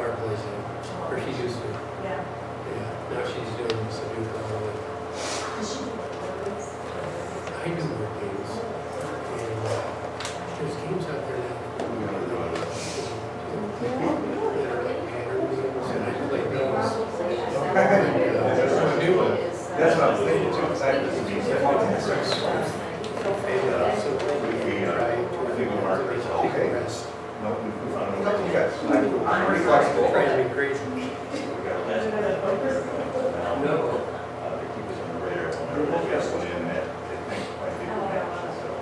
our place, or she used to. Yeah. Yeah, now she's doing some new college. Does she do birds? I do more games. And there's games out there now. That are like pattern games, and I play those. There's a new one. That's what I was thinking too, because I just So need we to. try to take a rest. No, we found it. You guys, I'm pretty flexible. Try to be crazy. We got last. No. They keep us on the radar whenever they get one in that they think might be good action, so.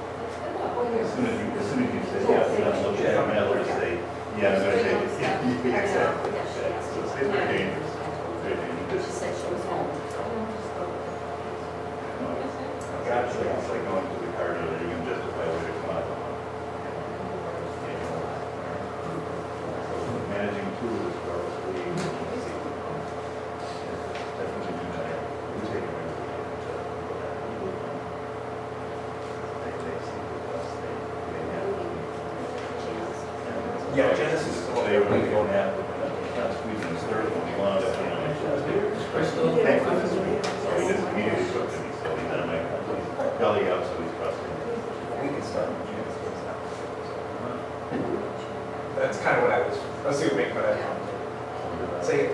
As soon as you say, yeah, I'm looking at them, they'll say, yeah, I'm gonna take it. Yeah, exactly. So it's very dangerous. Very dangerous. She said she was home. Gotcha. It's like going to the car dealer, you can justify where to come out. Managing tools as well as we definitely do that. We take it. They see with us, they have. Yeah, Genesis is the one they don't have, not squeezing the third one, you want to, Crystal? thankfully, so he just immediately took to me, so he's on my belly up, so he's trusting. We can start with Genesis. That's kind of what I was assuming, but I say it.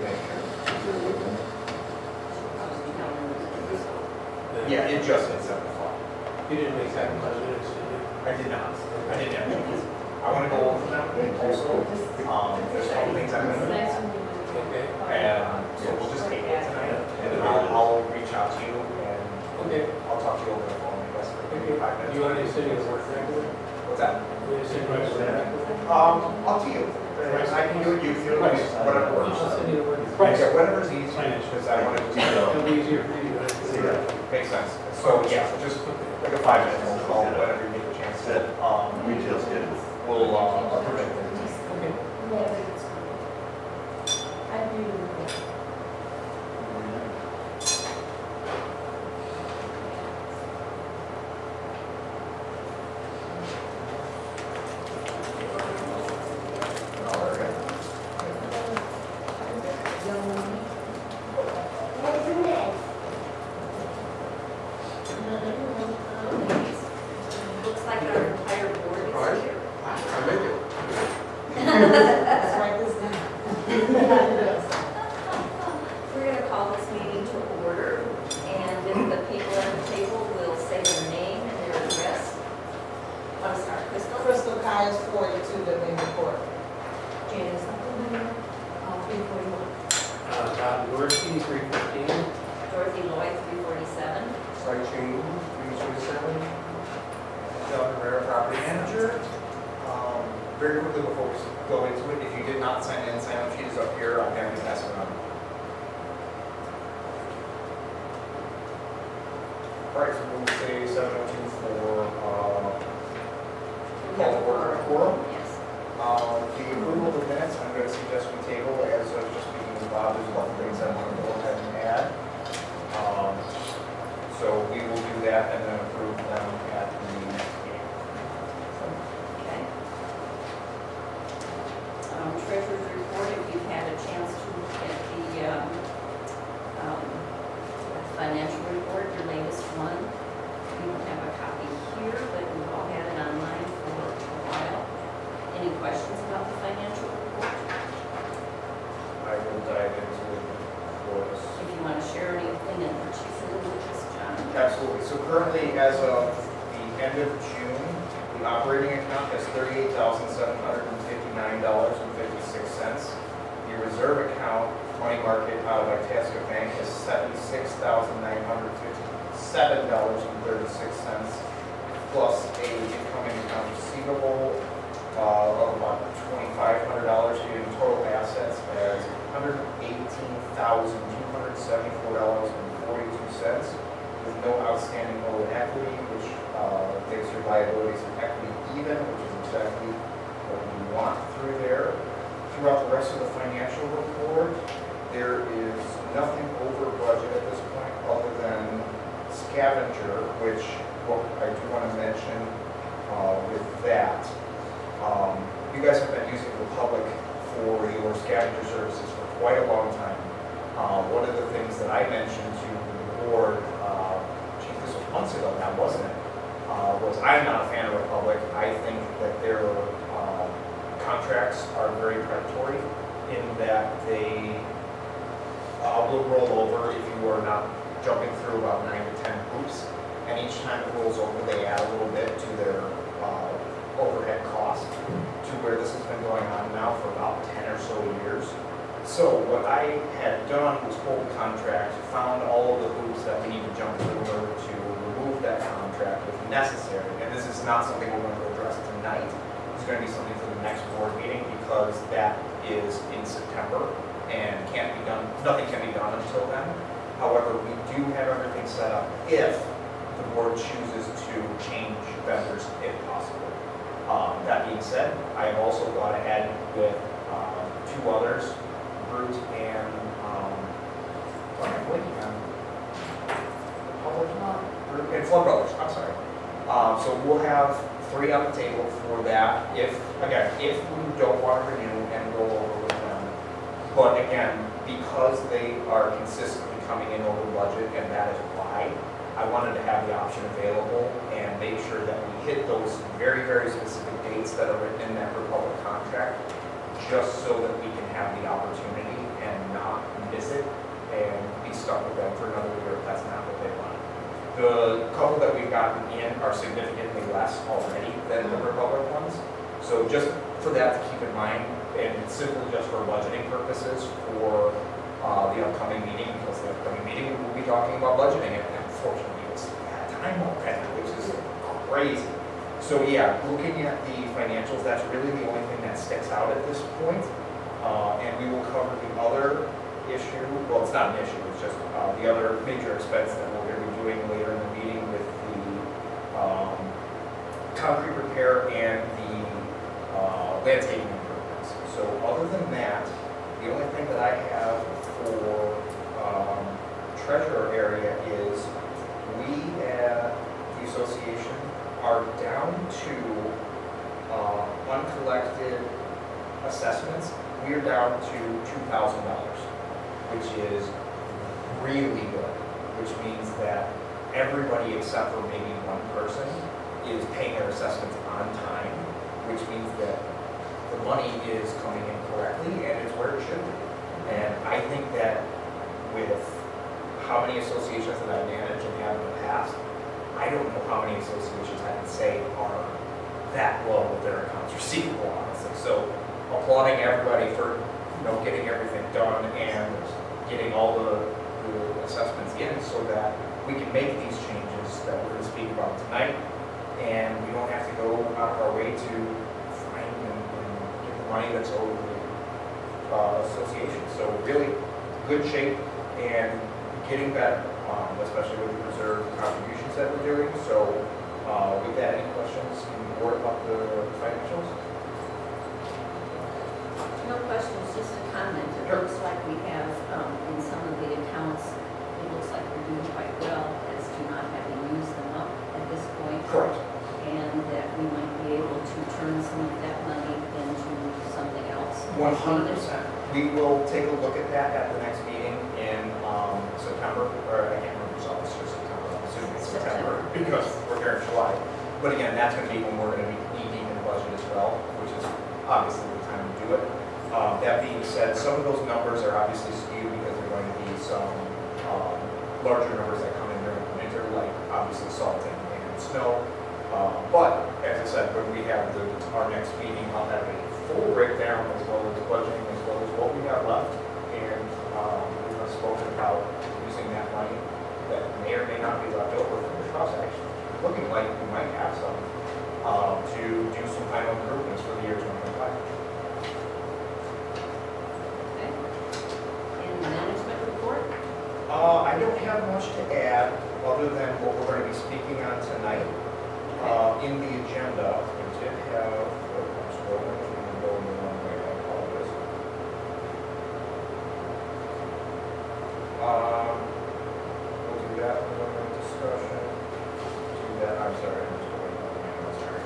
Yeah, it just hit 7 o'clock. You didn't make that 5 minutes, did you? I did not. I didn't have to. I want to go over them also. There's a couple things I'm going to do. Okay. And so we'll just take it tonight. And then I'll reach out to you and Okay. I'll talk to you over the phone. I guess for maybe 5 minutes. You want to sit in the work regular? What's that? You want to sit in the work regular? Up to you. I can do it, you can do it, whatever works. I'll send you the work. Yeah, whatever's easy, because I want to do It'll be easier for you. Makes sense. So, yeah, just like a 5 minute phone call, whenever you get a chance to, Retail schedule. we'll, approve it. Okay. I agree with you. Looks like our entire board is here. I make it. Let's write this down. We're going to call this meeting to order, and if the people at the table will say their name and their address. Want to start, Crystal? Crystal Kyers, 42 the main report. Janice, 341. Bob Dorsey, 315. Dorothy Lloyd, 347. Site chain 327. Del Herrera, property manager. Very quickly before we go into it, if you did not sign in, sign up sheet is up here. I'm going to pass it on. All right, so we'll say 7:02 for call to order quorum. Yes. The approval of the minutes, I'm going to suggest we table as I was just speaking with Bob. There's a lot of things I want to go ahead and add. So we will do that and then approve them at the next meeting. Okay. Treasurer's report, if you've had a chance to look at the financial report, your latest one. We don't have a copy here, but we've all had it online for a while. Any questions about the financial report? I will dive into it for us. If you want to share anything in particular with us, John? Absolutely. So currently, as of the end of June, the operating account has $38,759.56. The reserve account, money market out of Itasca Bank, is $76,957.36, plus a incoming account receivable of about $2,500, giving total assets as $118,274.42, with no outstanding owed equity, which makes your liabilities and equity even, which is exactly what we want through there. Throughout the rest of the financial report, there is nothing over budget at this point other than scavenger, which what I do want to mention with that. You guys have been using the public for your scavenger scavenger services for quite a long time. One of the things that I mentioned to the board, geez, this was months ago now, wasn't it? Was I'm not a fan of Republic. I think that their contracts are very predatory in that they will roll over if you are not jumping through about 9 to 10 hoops. And each time it rolls over, they add a little bit to their overhead cost to where this has been going on now for about 10 or so years. So what I had done was pull the contract, found all of the hoops that we need to jump through in order to remove that contract if necessary. And this is not something we're going to address tonight. It's going to be something for the next board meeting because that is in September and can't be done, nothing can be done until then. However, we do have everything set up if the board chooses to change vendors if possible. That being said, I have also gone ahead with two others, Brute and Brute and Flood Brothers, I'm sorry. So we'll have 3 on the table for that if we don't want to renew and roll over with them. But again, because they are consistently coming in over budget, and that is why I wanted to have the option available and make sure that we hit those very, very specific dates that are written in that Republic contract, just so that we can have the opportunity and not miss it and be stuck with them for another year if that's not what they want. The couple that we've gotten in are significantly less already than the Republic ones. So just for that to keep in mind, and it's simply just for budgeting purposes for the upcoming meeting, because the upcoming meeting we will be talking about budgeting, and unfortunately it's that time already, which is crazy. So yeah, looking at the financials, that's really the only thing that sticks out at this point. And we will cover the other issue, well, it's not an issue, it's just the other major expense that we're going to be doing later in the meeting with the concrete repair and the landscaping improvements. So other than that, the only thing that I have for treasurer area is we at the association are down to uncollected assessments. We are down to $2,000, which is really good, which means that everybody except for maybe one person is paying their assessments on time, which means that the money is coming in correctly and it's where it should be. And I think that with how many associations that I manage and have in the past, I don't know how many associations I can say are that low with their accounts receivable, honestly. So applauding everybody for getting everything done and getting all the assessments in so that we can make these changes that we're going to speak about tonight, and we don't have to go out of our way to find and get the money that's owed the association. So really good shape and getting better, especially with the reserve contributions that we're doing. So with that, any questions from the board about the financials? No questions, just a comment. It Sure. looks like we have, in some of the accounts, it looks like we're doing quite well as to not having used them up at this point. Correct. And that we might be able to turn some of that money into something else. 100%. We will take a look at that at the next meeting in September, or I can't remember, so it's just September, I'm assuming it's September, because we're here in July. But again, that's going to be when we're going to be knee-deep in the budget as well, which is obviously the time to do it. That being said, some of those numbers are obviously skewed because there are going to be some larger numbers that come in during the winter, like obviously salt and snow. But as I said, when we have our next meeting, I'll have a full breakdown as well as budgeting, as well as what we got left. And we've spoken about using that money that may or may not be left over from the trust, actually looking like we might have some to do some final improvements for the year 2025. Okay. And the management report? I don't have much to add other than what we're going to be speaking on tonight. In the agenda, we did have, I'm scrolling, I'm going the wrong way, I apologize. We'll do that in the discussion. Do that, I'm sorry, I'm just going the wrong way, I'm sorry.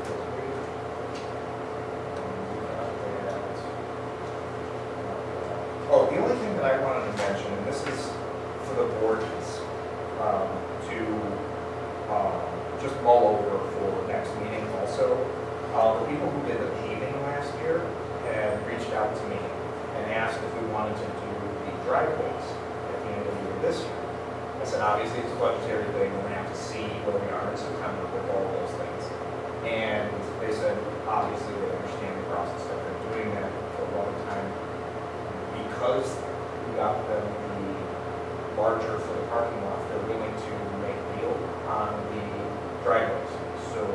driveways at the end of the year this year. I said, obviously, it's a budgetary thing, we're gonna have to see where we are in September with all those things. And they said, obviously, they understand the process, that they're doing that for a long time. Because we got them the larger for the parking lot, they're willing to make a deal on the driveways. So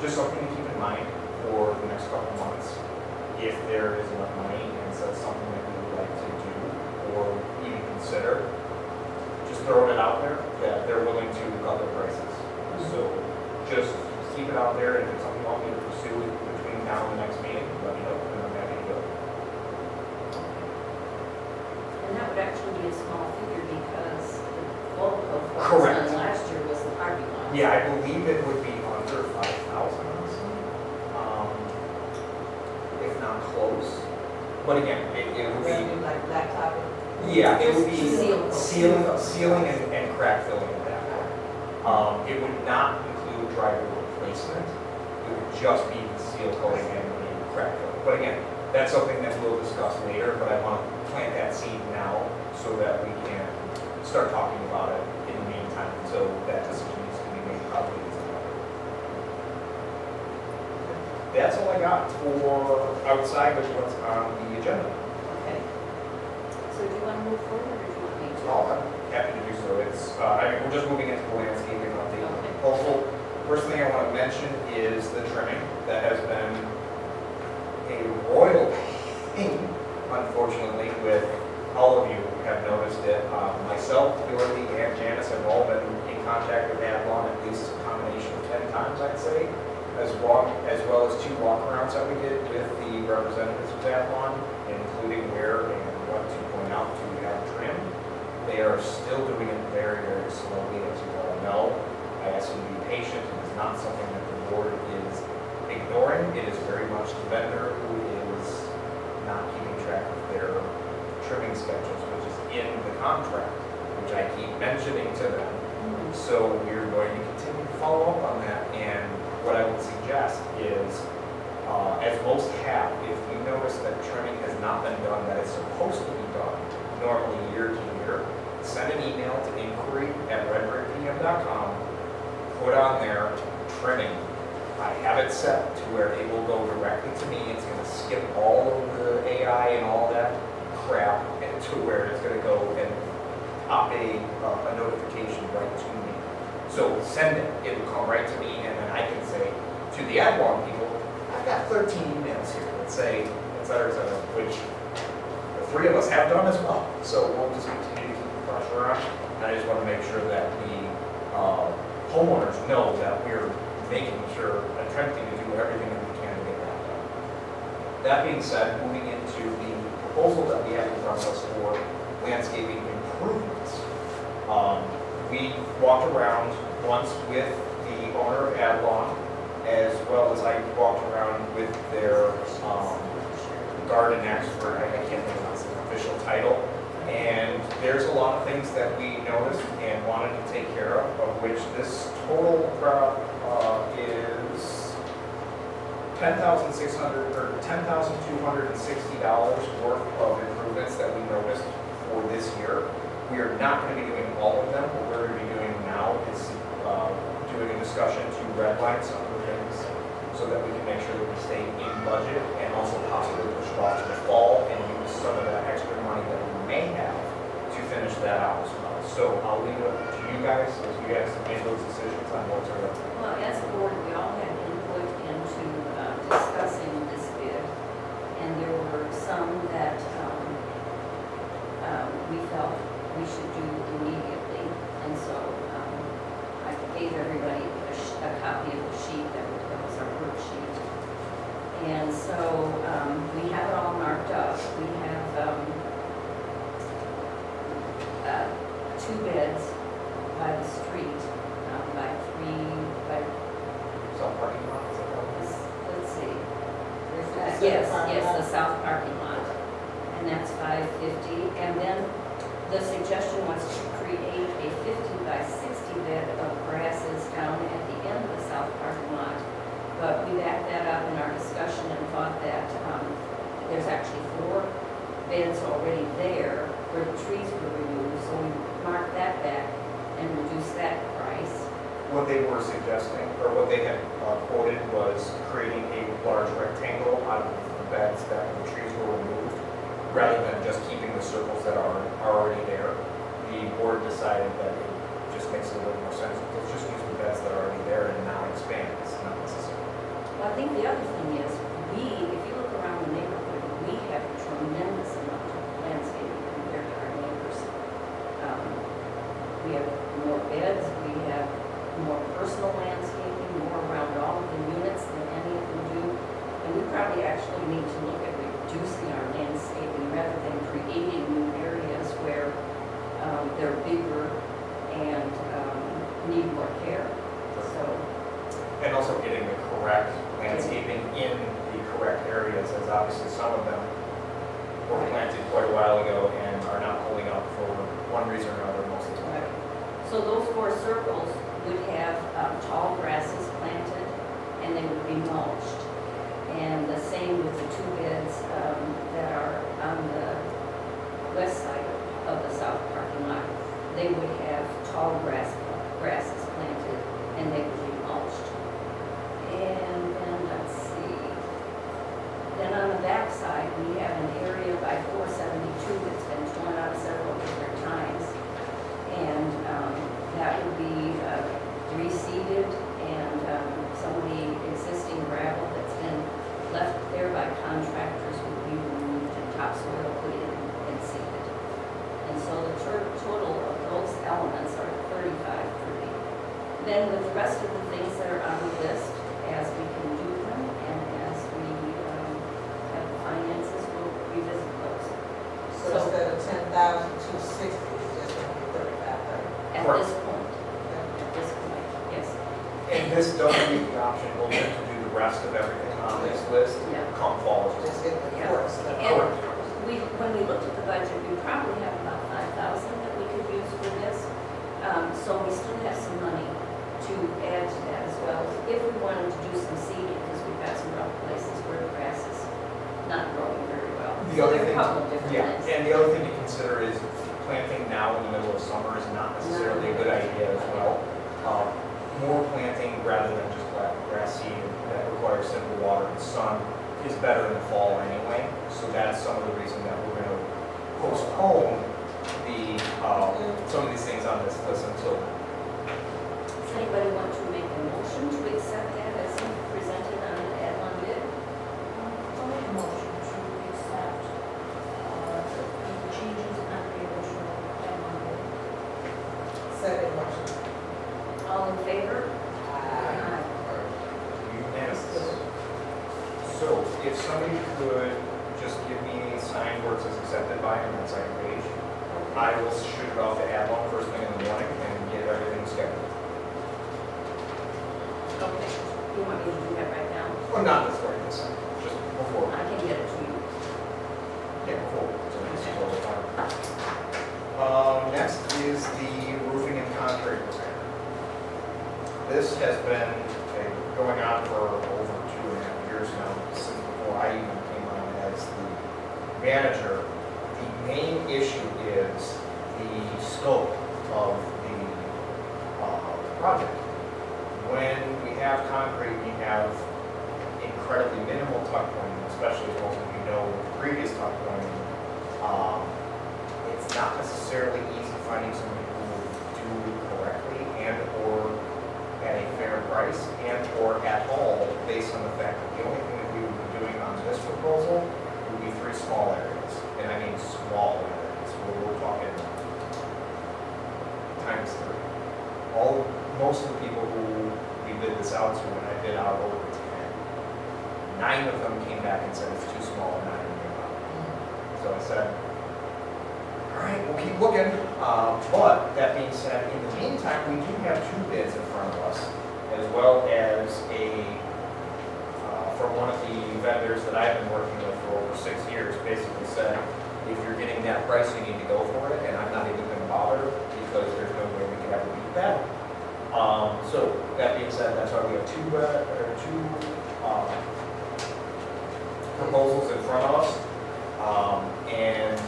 just something to keep in mind for the next couple months, if there is enough money and so it's something that we would like to do or even consider, just throwing it out there that they're willing to cut their prices. So just keep it out there, and if it's something you want me to pursue between now and the next meeting, let me know, and I'm happy to go. And that would actually be a small figure because the bulk of what was Correct. done last year was the parking lot. Yeah, I believe it would be under 5,000, honestly, if not close. But again, it would be, Maybe like blacktop. yeah, it would be Seal. sealing and crack filling at that point. It would not include driveway replacement. It would just be the seal coating and the crack filling. But again, that's something that we'll discuss later, but I want to plant that seed now so that we can start talking about it in the meantime until that decision needs to be made probably in September. That's all I got for outside of what's on the agenda. Okay. So do you want to move forward or do you want me to? Oh, I'm happy to do so. It's, I mean, we're just moving into the landscaping update. Okay. Also, first thing I want to mention is the trimming that has been a royal pain, unfortunately, with all of you have noticed it. Myself, Dorothy, and Janice have all been in contact with Avalon at least a combination of 10 times, I'd say, as well as 2 walkarounds that we did with the representatives of Avalon, including where and what to point out to have trimmed. They are still doing it very, very slowly, as you all know. I ask you to be patient. It is not something that the board is ignoring. It is very much the vendor who is not keeping track of their trimming schedules, which is in the contract, which I keep mentioning to them. So we're going to continue to follow up on that. And what I would suggest is, as most have, if you notice that trimming has not been done that is supposed to be done normally year to year, send an email to inquiry@redbrickpm.com, put on there trimming. I have it set to where it will go directly to me. It's going to skip all of the AI and all that crap and to where it's going to go and pop a notification right to me. So send it. It will come right to me, and then I can say to the Avalon people, I've got 13 emails here that say, et cetera, which the 3 of us have done as well. So we'll just continue to keep the pressure on. And I just want to make sure that the homeowners know that we're making sure, attempting to do everything that we can to get that done. That being said, moving into the proposal that we have in front of us for landscaping improvements. We walked around once with the owner of Avalon, as well as I walked around with their garden expert. I can't think of the official title. And there's a lot of things that we noticed and wanted to take care of which this total is $10,260 worth of improvements that we noticed for this year. We are not going to be doing all of them. What we're going to be doing now is doing a discussion to redline some of the things so that we can make sure that we stay in budget and also possibly push it off to the fall and use some of that extra money that we may have to finish that out as well. So I'll leave it up to you guys as you guys make those decisions on what's going to. Well, as a board, we all had input into discussing this bid, and there were some that we felt we should do immediately. And so I gave everybody a copy of the sheet that was our worksheet. And so we have it all marked up. We have 2 beds by the street, by 3, by, Some parking lots. let's see. South Yes, parking yes, lot. the south parking lot, and that's $550. And then the suggestion was to create a 50 by 60 bed of grasses down at the end of the south parking lot. But we backed that up in our discussion and thought that there's actually 4 beds already there, where the trees were removed, so we marked that back and reduced that price. What they were suggesting, or what they had quoted, was creating a large rectangle out of the beds that the trees were removed, rather than just keeping the circles that are already there. The board decided that it just makes a little more sense, let's just use the beds that are already there and not expand, it's not necessary. Well, I think the other thing is, if you look around the neighborhood, we have a tremendous amount of landscaping compared to our neighbors. We have more beds, we have more personal landscaping, more around all of the units than any of them do. And we probably actually need to look at reducing our landscaping rather than creating new areas where they're bigger and need more care. So, And also getting the correct landscaping in the correct areas, as obviously some of them were planted quite a while ago and are not holding up for one reason or another most of the time. so those 4 circles would have tall grasses planted and they would be mulched. And the same with the 2 beds that are on the west side of the south parking lot. They would have tall grasses planted and they would be mulched. And then let's see. Then on the back side, we have an area by 472 that's been torn out several different times. And that would be reseeded and some of the existing gravel that's been left there by contractors would be removed and topsoil put in and seeded. And so the total of those elements are 3530. Then with the rest of the things that are on the list, as we can do them and as we have the finances, we'll revisit those. So instead of 10,260, it's just going to be 3530. At Correct. this point, yes. And this does leave the option open to do the rest of everything on this list, Yeah. come fall. Just get the Yeah. forest stuff. And when we looked at the budget, we probably have about 5,000 that we could use for this. So we still have some money to add to that as well, if we wanted to do some seeding, because we've got some rough places where the grass is not growing very well. The So other there are a thing, couple of different yeah, things. and the other thing to consider is planting now in the middle of summer is not necessarily a good idea as well. More planting rather than just grass seed that requires simple water and sun is better in the fall anyway. So that's some of the reason that we're going to postpone the some of these things on this list until. Does anybody want to make a motion to accept that as presented on the add-on bid? I'll make a motion to accept the changes on the original memo. Second motion. All in favor? Aye. Unanimous. So if somebody could just give me signed where it says accepted by on that second page, I will shoot it off to Adlon first thing in the morning and get everything scheduled. Okay. You want me to do that right now? Well, not this morning, this second, just before. I can get it to you. Yeah, before. So this is totally fine. Next is the roofing and concrete repair. This has been going on for over 2.5 years now, since before I even came on as the manager. The main issue is the scope of the project. When we have concrete, we have incredibly minimal tuck pointing, especially when we know the previous tuck pointing. It's not necessarily easy finding somebody who will do it correctly and or at a fair price and or at all, based on the fact that the only thing that we would be doing on this proposal would be 3 small areas. And I mean small areas, where we're talking times 3. Most of the people who we bid this out to, when I bid out over 10, 9 of them came back and said it's too small and not going to give up. So I said, all right, we'll keep looking. But that being said, in the meantime, we do have 2 bids in front of us, as well as from one of the vendors that I've been working with for over 6 years, basically said, if you're getting that price, you need to go for it, and I'm not even going to bother because there's no way we can ever beat that. So that being said, that's why we have 2 proposals in front of us, and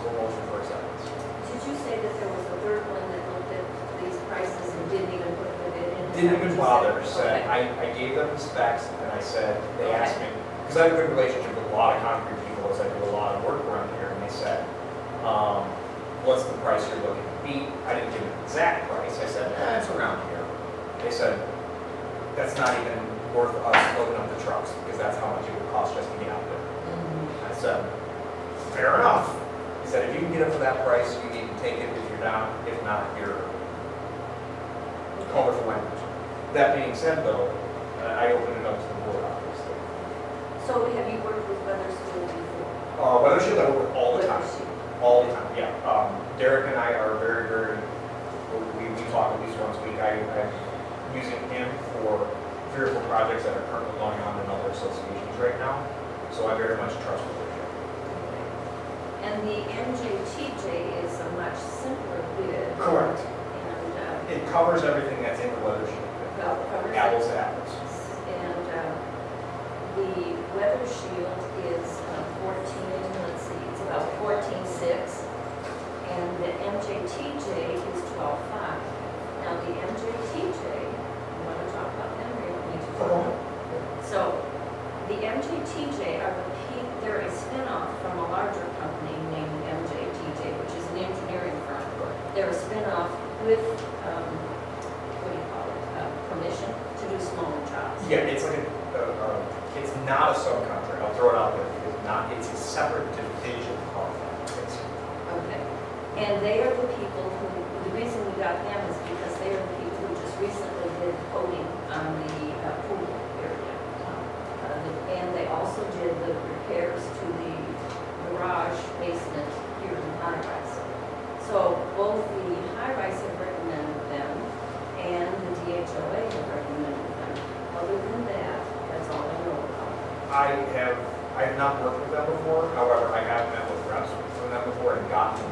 possible motion for acceptance. Did you say that there was a third one that looked at these prices and didn't even put the bid in? Didn't even bother, said, Okay. I gave them the specs, and I said, they asked me, because I have a good relationship with a lot of concrete people, as I do a lot of work around here, and they said, what's the price you're looking to beat? I didn't give an exact price, I said, it's around here. They said, that's not even worth us loading up the trucks, because that's how much it would cost just to get out there. I said, fair enough. He said, if you can get it for that price, you need to take it if you're down, if not, you're covered for language. That being said, though, I opened it up to the board, obviously. So have you worked with Weathersfield before? Weather Shield I work with all the time. Weathersfield. All the time, yeah. Derek and I are very, very, we talk at least once a week. I'm using him for 3 or 4 projects that are currently going on in other associations right now. So I very much trust Weather Shield. And the MJTJ is a much simpler bid. Correct. And, It covers everything that's in the Weather Shield. well, covers Apples to apples. And the Weather Shield is 14, let's see, it's about 14.6. And the MJTJ is 12.5. Now, the MJTJ, you want to talk about them or you want me to talk about them? So, the MJTJ are they're a spin-off from a larger company named MJTJ, which is an engineering firm. They're a spin-off with, what do you call it, permission to do smaller jobs. Yeah, it's like it's not a subcontractor. I'll throw it out there. It's a separate division of that. Okay. And they are the people who, the reason we got them is because they are the people who just recently did coating on the pool area. And they also did the repairs to the garage basement here in high rise. So both the high rise have recommended them and the DHOA have recommended them. Other than that, that's all I know about. I have not worked with them before. However, I have met with reps from them before and gotten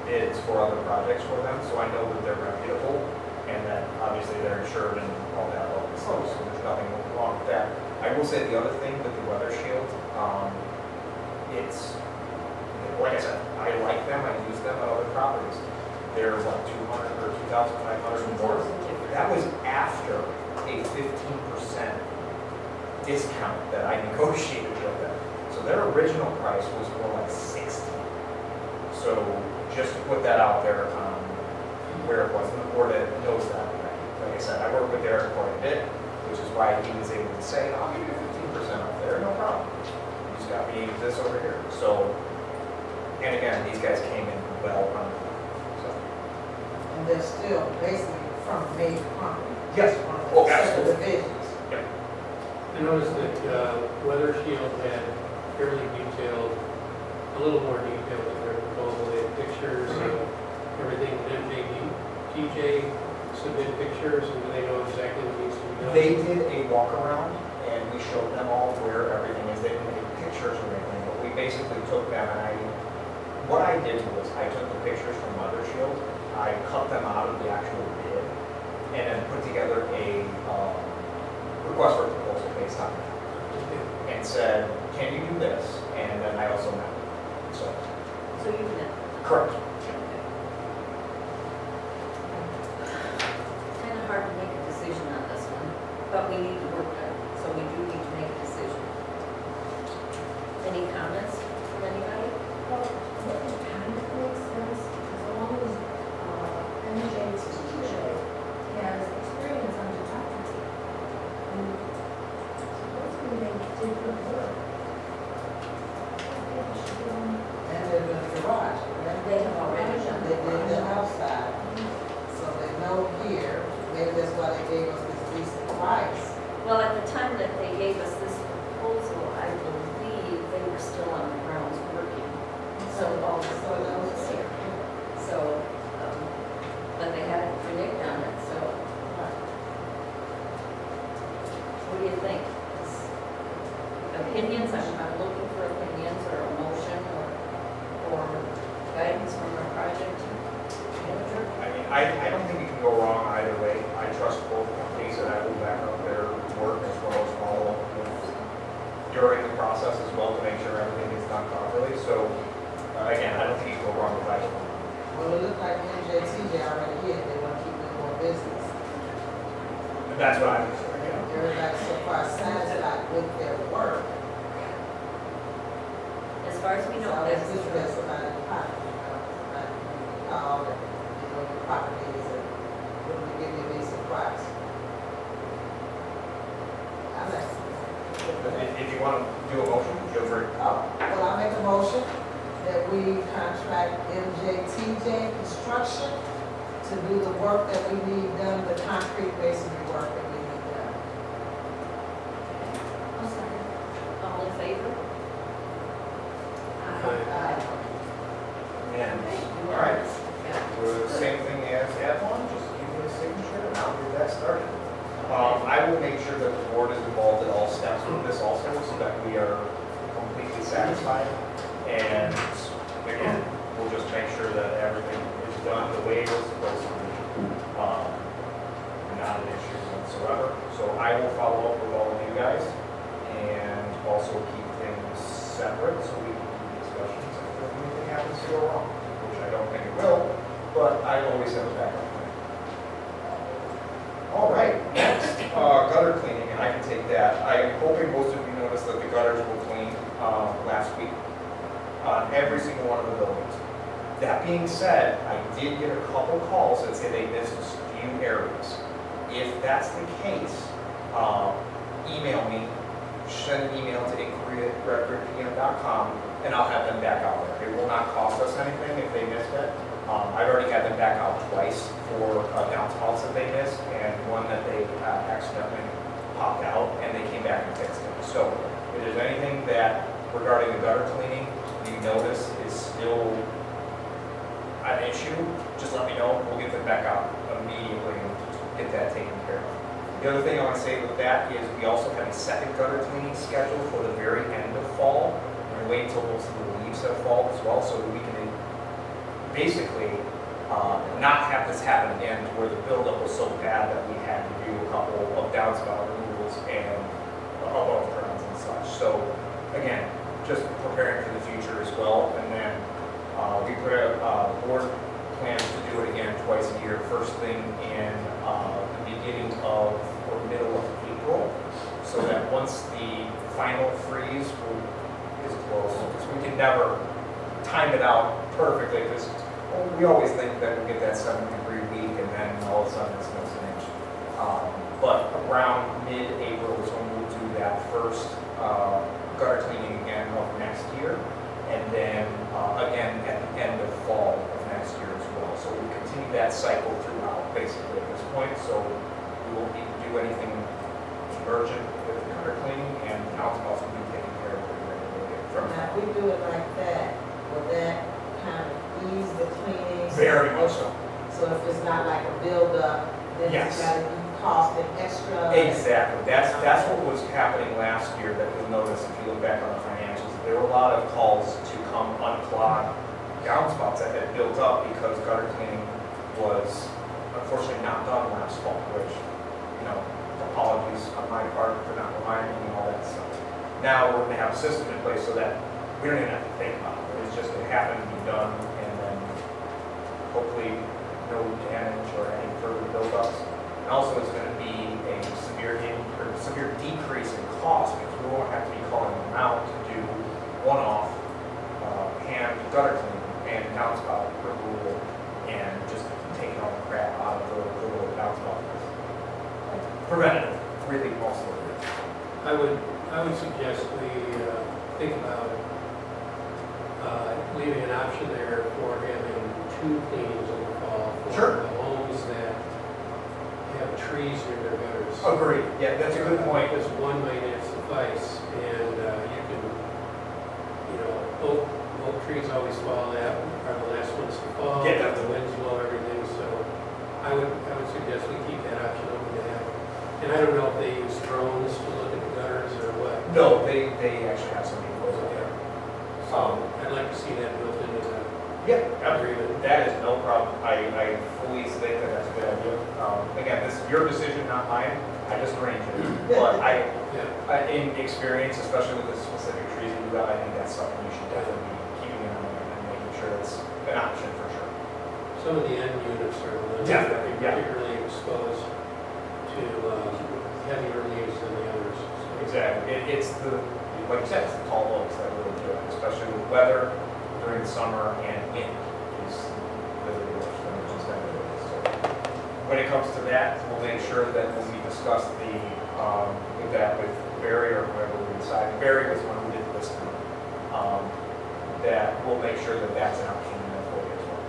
bids for other projects for them. So I know that they're reputable and that obviously they're insured and all that. So there's nothing wrong with that. I will say the other thing with the Weather Shield, it's, like I said, I like them, I use them on other properties. They're what, 200 or 2,500 more? That was after a 15% discount that I negotiated with them. So their original price was more like 60. So just to put that out there, where it was, and the board knows that. Like I said, I work with Derek quite a bit, which is why he was able to say, I'll give you 15% off there, no problem. You just got me this over here. So, and again, these guys came in well under. So. And they're still basically from major companies. Yes. One of Oh, the separate absolutely. divisions. I noticed that Weather Shield had fairly detailed, a little more detailed in their proposal. They had pictures of everything. Did MJTJ submit pictures, and do they know exactly what needs to be done? They did a walk around and we showed them all where everything is. They didn't make pictures or anything, but we basically took them and what I did was I took the pictures from Weather Shield, I cut them out of the actual bid, and then put together a request for proposal based on that. And said, can you do this? And then I also met them. So, So you've met. correct. Kind of hard to make a decision on this one, but we need to work on it, so we do need to make a decision. Any comments from anybody? Well, what it kind of makes sense, as long as MJ's teacher has experience on the faculty. And supposedly they did good work. Maybe it should be on- And they're in the garage, correct? They have already done They that. did the outside, so they know here, maybe that's why they gave us this decent price. Well, at the time that they gave us this proposal, I believe they were still on the grounds working. So all the soil was here. So, but they hadn't reneged on it, so. What do you think? Opinions, I'm looking for opinions or a motion or guidance from our project manager. I mean, I don't think you can go wrong either way. I trust both companies and I will back up their work as well as follow up with during the process as well to make sure everything is done properly. So Again, I don't think you go wrong with either one. Well, it looked like MJTJ already hit, they want to keep doing more business. And that's what I'm, Everybody's so far satisfied with their work. As far as we So know, it's that's just that somebody in the pocket, call and, your property is a, will give you a decent price. I like. if you want to do a motion, feel free. Well, I make a motion that we contract MJTJ Construction to do the work that we need done, the concrete masonry work that we need done. I'll second. all in favor? Aye. And, all right, the same thing as Avalon, just give me a signature and I'll get that started. I will make sure that the board is involved at all steps with this also, so that we are completely satisfied. And again, we'll just make sure that everything is done the way it was supposed to be. Not an issue whatsoever. So I will follow up with all of you guys and also keep things separate so we can keep discussions if anything happens to go wrong, which I don't think it will, but I always have a backup plan. All right, next, gutter cleaning, and I can take that. I am hoping most of you noticed that the gutters were cleaned last week on every single one of the buildings. That being said, I did get a couple calls that say they missed a few areas. If that's the case, email me, send an email to inquiry@redbrickpm.com, and I'll have them back out there. It will not cost us anything if they missed it. I've already had them back out twice for downspouts that they missed, and one that they accidentally popped out, and they came back and fixed it. So if there's anything that regarding the gutter cleaning you notice is still an issue, just let me know. We'll get them back out immediately and get that taken care of. The other thing I want to say with that is we also have a second gutter cleaning scheduled for the very end of fall. We're going to wait until most of the leaves have fallen as well, so that we can basically not have this happen again to where the buildup was so bad that we had to do a couple of downspout removals and above grounds and such. So again, just preparing for the future as well. And then we put a board plans to do it again twice a year, first thing in the beginning of or middle of April, so that once the final freeze is close, because we can never time it out perfectly, because we always think that we'll get that 7-degree week and then all of a sudden it snows an inch. But around mid-April is when we'll do that first gutter cleaning again of next year, and then again at the end of fall of next year as well. So we'll continue that cycle throughout basically at this point, so we won't need to do anything emergent with gutter cleaning, and downspouts will be taken care of pretty regularly from Now, if we do it like that, will that kind of ease the cleaning? very much so. So if it's not like a buildup, then Yes. it's got to be costing extra. Exactly. That's what was happening last year that you'll notice if you look back on the financials. There were a lot of calls to come unclog downspouts that had built up because gutter cleaning was unfortunately not done last fall, which, apologies on my part for not reminding you all that stuff. Now we're going to have a system in place so that we don't even have to think about it. It's just it happened to be done, and then hopefully no damage or any further buildups. And also it's going to be a severe decrease in cost, because we won't have to be calling them out to do one-off hand gutter cleaning and downspout removal and just taking all the crap out of the little downspout. Preventative, really, also. I would suggest we think about leaving an option there for having 2 cleanings in the fall for Sure. the homes that have trees near their gutters. Agreed. Yeah, that's a good point. Because one might not suffice, and you can, oak trees always fall out, are the last ones to fall. Yeah, The winds blow everything, so I would suggest we keep that option open to have. And I don't know if they use drones to look at the gutters or what. No, they actually have some people there. So I'd like to see that built into the Yeah, agreement. that is no problem. I fully think that that's a good idea. Again, this is your decision, not mine. I just arranged it. But Yeah. in experience, especially with the specific trees that you got, I think that's something you should definitely be keeping an eye on and sure that's an option for sure. Some of the end units are the ones that Definitely, are yeah. particularly exposed to heavier leaves than the others. So Exactly. It's the, like you said, it's the tall oaks that really do it, especially with weather during the summer and wind is really the worst when it comes down to it. So when it comes to that, we'll make sure that when we discuss with Barry or whoever we decide, Barry was the one who did this one, that we'll make sure that that's an option in that for you as well.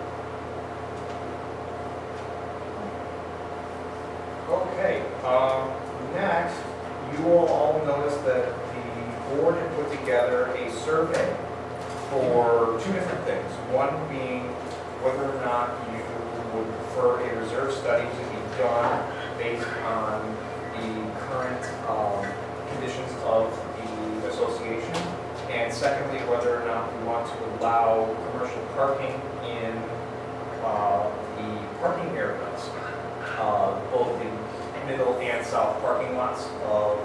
Okay, next, you will all notice that the board had put together a survey for two different things. One being whether or not you would prefer a reserve study to be done based on the current conditions of the association. And secondly, whether or not we want to allow commercial parking in the parking areas, both the middle and south parking lots, of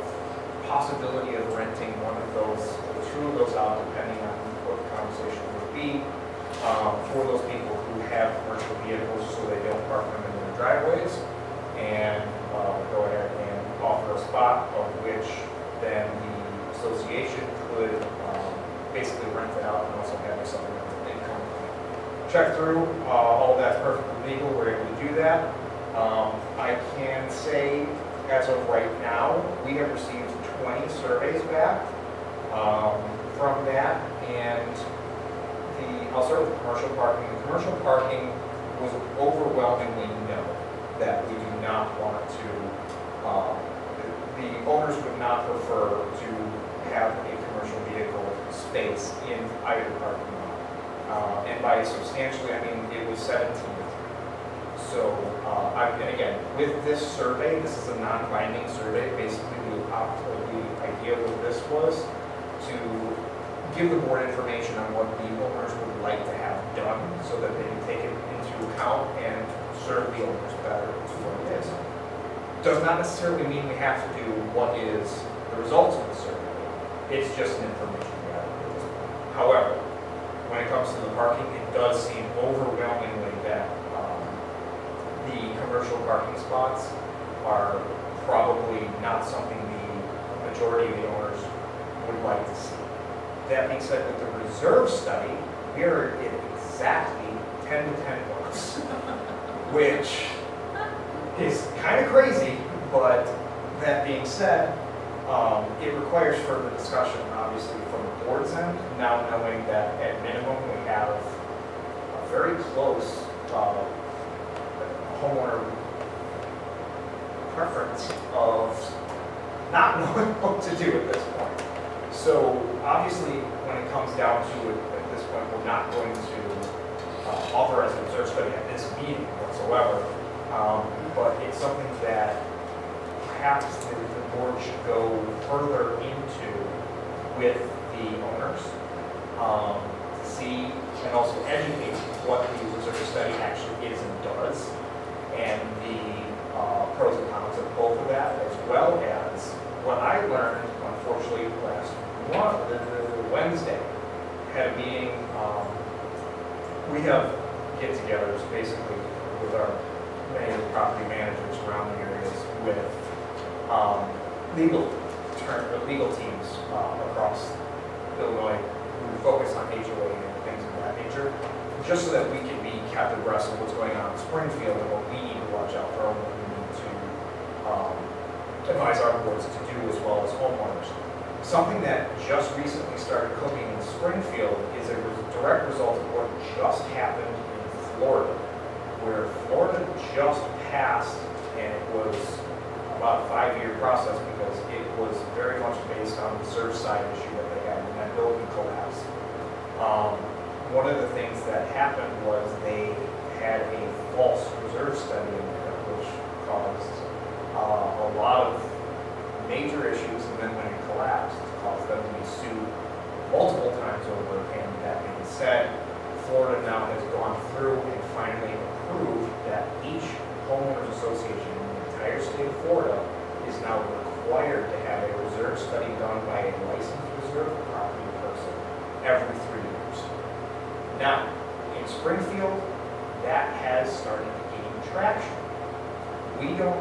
possibility of renting one of those, or two of those out, depending on what the conversation would be, for those people who have commercial vehicles so they don't park them in their driveways, and go ahead and offer a spot of which then the association could basically rent it out and also have something that they come check through. All that's perfectly legal. We're able to do that. I can say, as of right now, we have received 20 surveys back from that, and I'll start with commercial parking. The commercial parking was overwhelmingly no, that we do not want to, the owners would not prefer to have a commercial vehicle space in either parking lot. And by substantially, I mean it was 17. So, and again, with this survey, this is a non-binding survey. Basically, the idea with this was to give the board information on what the owners would like to have done so that they can take it into account and serve the owners better to what it is. Does not necessarily mean we have to do what is the results of the survey. It's just an information gathering at this point. However, when it comes to the parking, it does seem overwhelmingly that the commercial parking spots are probably not something the majority of the owners would like to see. That being said, with the reserve study, we are at exactly 10 to 10 bucks, which is kind of crazy, but that being said, it requires further discussion, obviously, from the board's end, now knowing that at minimum we have a very close homeowner preference of not knowing what to do at this point. So obviously, when it comes down to it, at this point, we're not going to authorize a reserve study at this meeting whatsoever. But it's something that perhaps the board should go further into with the owners to see and also educate what the reserve study actually is and does, and the pros and cons of both of that, as well as what I learned, unfortunately, last Wednesday, had a meeting. We have get-togethers basically with our many of the property managers around the areas with legal teams across Illinois who focus on HOA and things of that nature, just so that we can be kept abreast of what's going on in Springfield and what we need to watch out for and what we need to advise our boards to do, as well as homeowners. Something that just recently started cooking in Springfield is a direct result of what just happened in Florida, where Florida just passed, and it was about a 5-year process because it was very much based on the Surfside issue that they had when that building collapsed. One of the things that happened was they had a false reserve study in there, which caused a lot of major issues, and then when it collapsed, it caused them to be sued multiple times over. And that being said, Florida now has gone through and finally approved that each homeowners association in the entire state of Florida is now required to have a reserve study done by a licensed reserve property person every 3 years. Now, In Springfield, that has started to gain traction. We don't,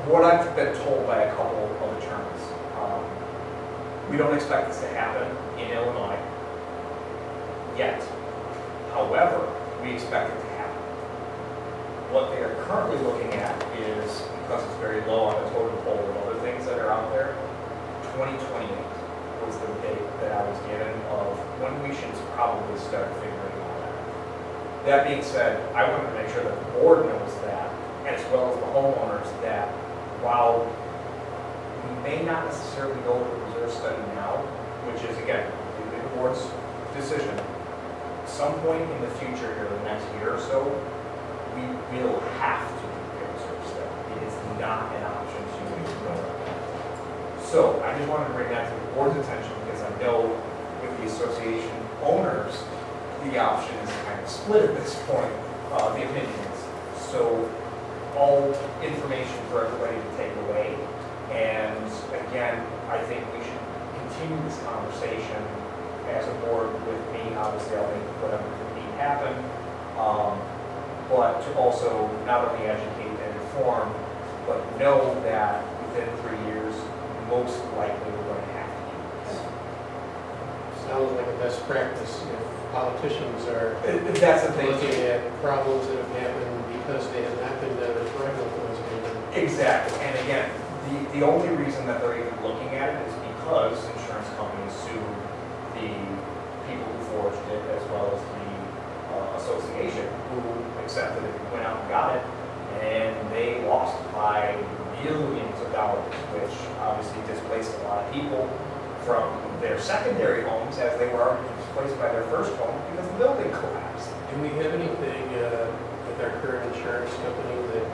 what I've been told by a couple of attorneys, we don't expect this to happen in Illinois yet. However, we expect it to happen. What they are currently looking at is, because it's very low on the totem pole of other things that are out there, 2028 was the date that I was given of when we should probably start figuring all that out. That being said, I wanted to make sure that the board knows that, as well as the homeowners, that while we may not necessarily go with the reserve study now, which is, again, the board's decision, at some point in the future here, the next year or so, we will have to do a reserve study. It is not an option to ignore. So I just wanted to bring that to the board's attention because I know with the association owners, the option is kind of split at this point, the opinions. So all information for everybody to take away. And again, I think we should continue this conversation as a board with me. Obviously, I'll make whatever we need happen. But to also not only educate and inform, but know that within 3 years, most likely we're going to have to do this. Sounds like a best practice if politicians are That's the thing. looking at problems that have happened because they have not been done as regulatory has been done. Exactly. And again, the only reason that they're even looking at it is because insurance companies sue the people who forged it as well as the association who accepted it, went out and got it, and they lost by millions of dollars, which obviously displaced a lot of people from their secondary homes as they were already displaced by their first home because the building collapsed. Do we have anything with our current insurance company that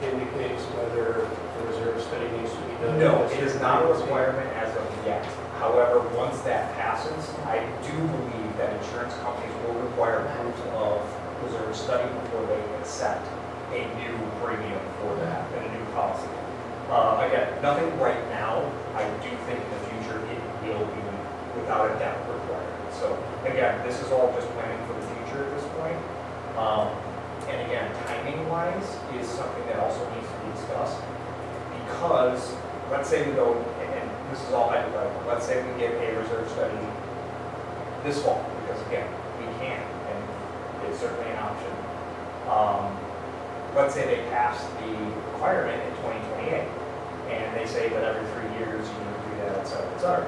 indicates whether the reserve study needs to be done? No, it is not a requirement as of yet. However, once that passes, I do believe that insurance companies will require proof of reserve study before they accept a new premium for that and a new policy. Again, nothing right now. I do think in the future it will be without a doubt required. So again, this is all just planning for the future at this point. And again, timing-wise is something that also needs to be discussed because let's say we go, and this is all hypothetical, let's say we get a reserve study this fall, because again, we can, and it's certainly an option. Let's say they pass the requirement in 2028, and they say that every 3 years you need to do that, et cetera, et cetera.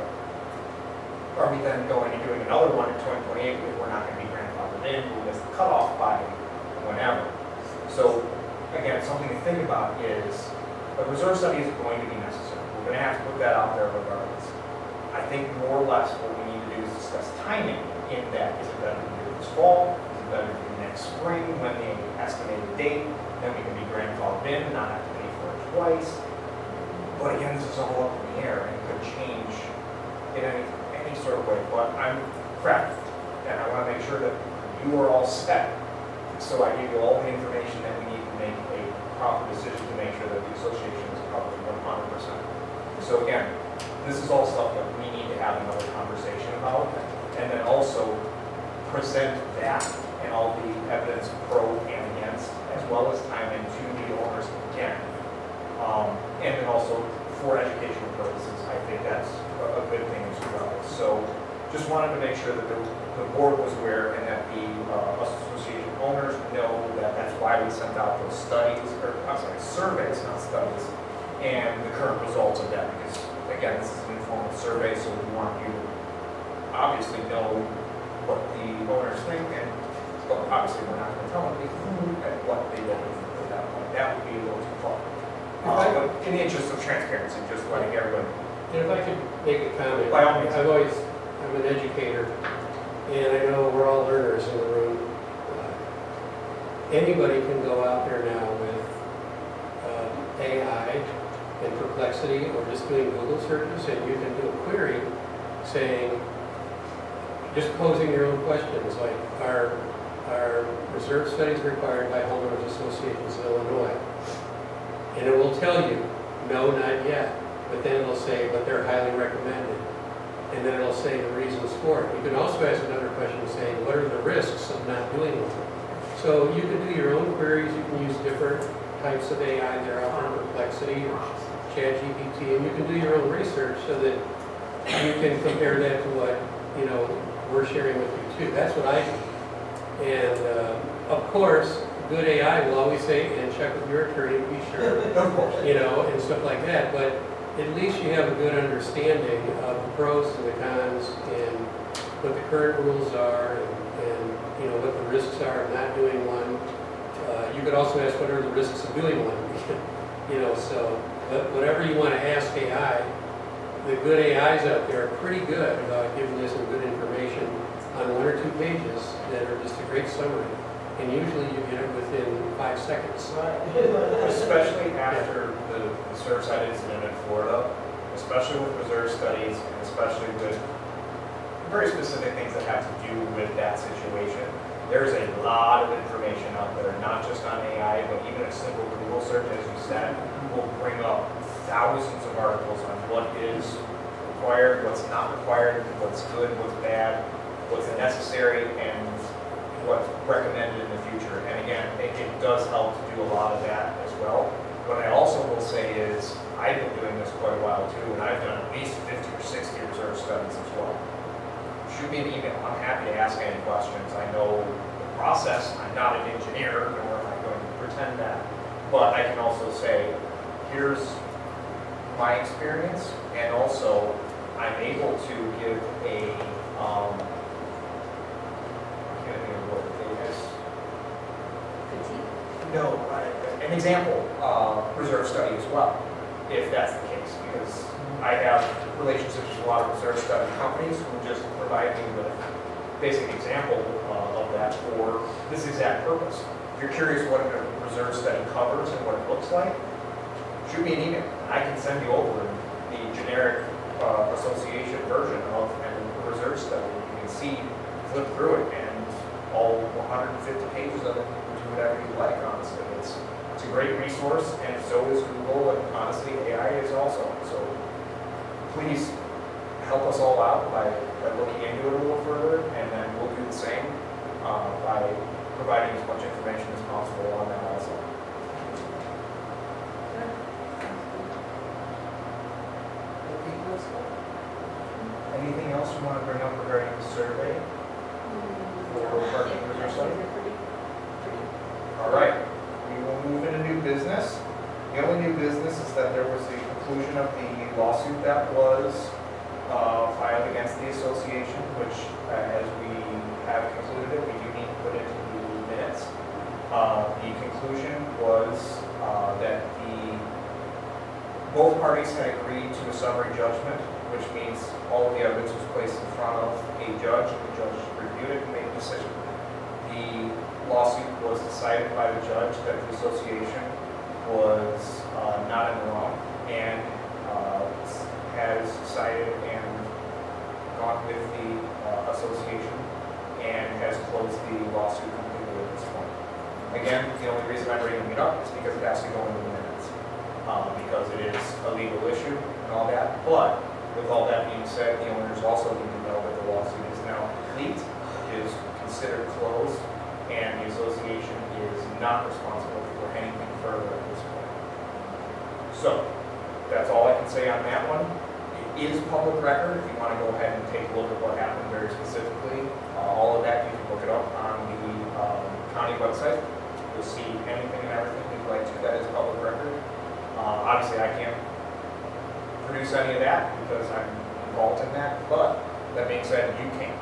Are we then going and doing another one in 2028 if we're not going to be grandfathered in, we'll miss the cutoff by whenever? So again, something to think about is a reserve study is going to be necessary. We're going to have to put that out there regardless. I think more or less what we need to do is discuss timing in that. Is it better to do it this fall? Is it better to do next spring when the estimated date? Then we can be grandfathered in, not have to pay for it twice. But again, this is all up in the air and it could change in any sort of way. But I'm prepped and I want to make sure that you are all set. So I give you all the information that we need to make a proper decision to make sure that the association is covered 100%. So again, this is all stuff that we need to have another conversation about, and then also present that and all the evidence pro and against, as well as time into the owners again. And then also for educational purposes, I think that's a good thing as well. So just wanted to make sure that the board was aware and that the association owners know that that's why we sent out those studies, or I'm sorry, surveys, not studies, and the current results of that, because again, this is an informal survey, so we want you to obviously know what the owners think, and well, obviously we're not going to tell them who and what they don't at that point. That would be a little too far. But in the interest of transparency, just letting everybody. And if I could make a comment, By all means. I'm an educator, and I know we're all learners in the room. Anybody can go out there now with AI and Perplexity or just doing Google searches, and you can do a query saying, just posing your own questions, like, are reserve studies required by homeowners associations in Illinois? And it will tell you, no, not yet. But then it'll say, but they're highly recommended. and then it'll say the reasons for it. You can also ask another question saying, what are the risks of not doing one? So you can do your own queries, you can use different types of AI that are out there, Perplexity or ChatGPT, and you can do your own research so that you can compare that to what, we're sharing with you too. That's what I do. And of course, good AI will always say, and check with your attorney to be sure, Of course. and stuff like that. But at least you have a good understanding of the pros and the cons and what the current rules are and what the risks are of not doing one. You could also ask what are the risks of doing one, so but whatever you want to ask AI, the good AIs out there are pretty good about giving you some good information on 1 or 2 pages that are just a great summary. And usually you get it within 5 seconds. Especially after the Surfside incident in Florida, especially with reserve studies, and especially with very specific things that have to do with that situation. There's a lot of information out there, not just on AI, but even a simple Google search, as you said, will bring up thousands of articles on what is required, what's not required, what's good, what's bad, what's necessary, and what's recommended in the future. And again, it does help to do a lot of that as well. What I also will say is, I've been doing this quite a while too, and I've done at least 50 or 60 reserve studies as well. Shoot me an email. I'm happy to ask any questions. I know the process. I'm not an engineer, nor am I going to pretend that. But I can also say, here's my experience, and also I'm able to give a, no, an example reserve study as well, if that's the case, because I have relationships with a lot of reserve study companies who just provide me with a basic example of that for this exact purpose. If you're curious what a reserve study covers and what it looks like, shoot me an email. I can send you over the generic association version of a reserve study. You can see, flip through it, and all 150 pages of it, do whatever you like, honestly. It's a great resource, and so is Google, and honestly, AI is also. So please help us all out by looking into it a little further, and then we'll do the same by providing as much information as possible on that also. Anything else you want to bring up regarding the survey for parking reserve study? All right, we will move into new business. The only new business is that there was the conclusion of the lawsuit that was filed against the association, which, as we have concluded, we do need to put into the minutes. The conclusion was that both parties had agreed to a summary judgment, which means all of the evidence was placed in front of a judge, and the judge reviewed it and made a decision. The lawsuit was decided by the judge that the association was not in the wrong, and has decided and gone with the association and has closed the lawsuit completely at this point. Again, the only reason I'm bringing it up is because it has to go into the minutes, because it is a legal issue and all that. But with all that being said, the owners also need to know that the lawsuit is now complete, is considered closed, and the association is not responsible for anything further at this point. So, that's all I can say on that one. It is public record if you want to go ahead and take a look at what happened very specifically. All of that, you can look it up on the county website. You'll see anything and everything you'd like to. That is public record. Obviously, I can't produce any of that because I'm involved in that, but that being said, you can.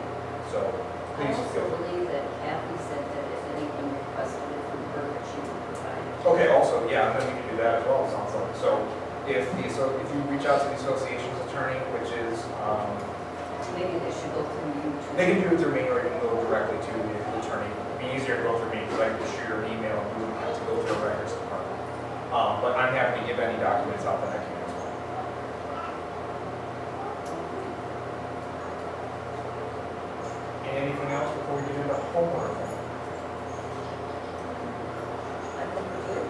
So I please also feel. believe that Kathy said that if anything requested it from her, that she would provide it. Okay, also, yeah, then we can do that as well, it sounds like. So if you reach out to the association's attorney, which is, Maybe they should go through you too. they can do it through me, or you can go directly to the attorney. It'd be easier to go through me because I can just shoot your email and you wouldn't have to go through a records department. But I'm happy to give any documents out that I can as well. Anything else before we get into homework? I think we're good.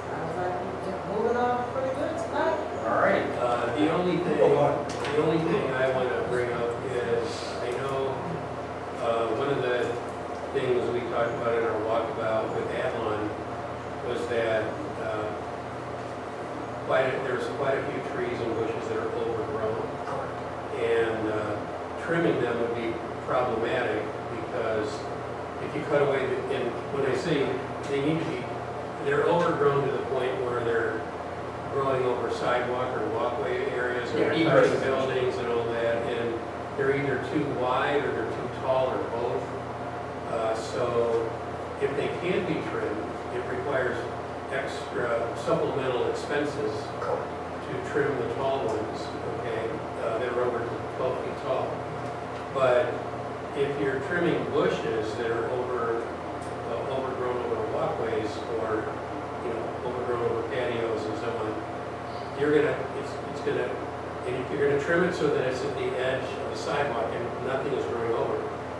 Sounds like we're moving on pretty good tonight. All right. The only thing I there's quite a few trees and bushes that are overgrown. And trimming them would be problematic because if you cut away, and when I say they need to be, they're overgrown to the point where they're growing over sidewalk or walkway areas or Yeah, egress buildings and all that, and they're either too wide or they're too tall or both. So if they can be trimmed, it requires extra supplemental expenses to trim the tall ones, okay, that are over 12 feet tall. But if you're trimming bushes that are overgrown over walkways or, overgrown over patios and so on, it's gonna, and if you're gonna trim it so that it's at the edge of the sidewalk and nothing is growing over,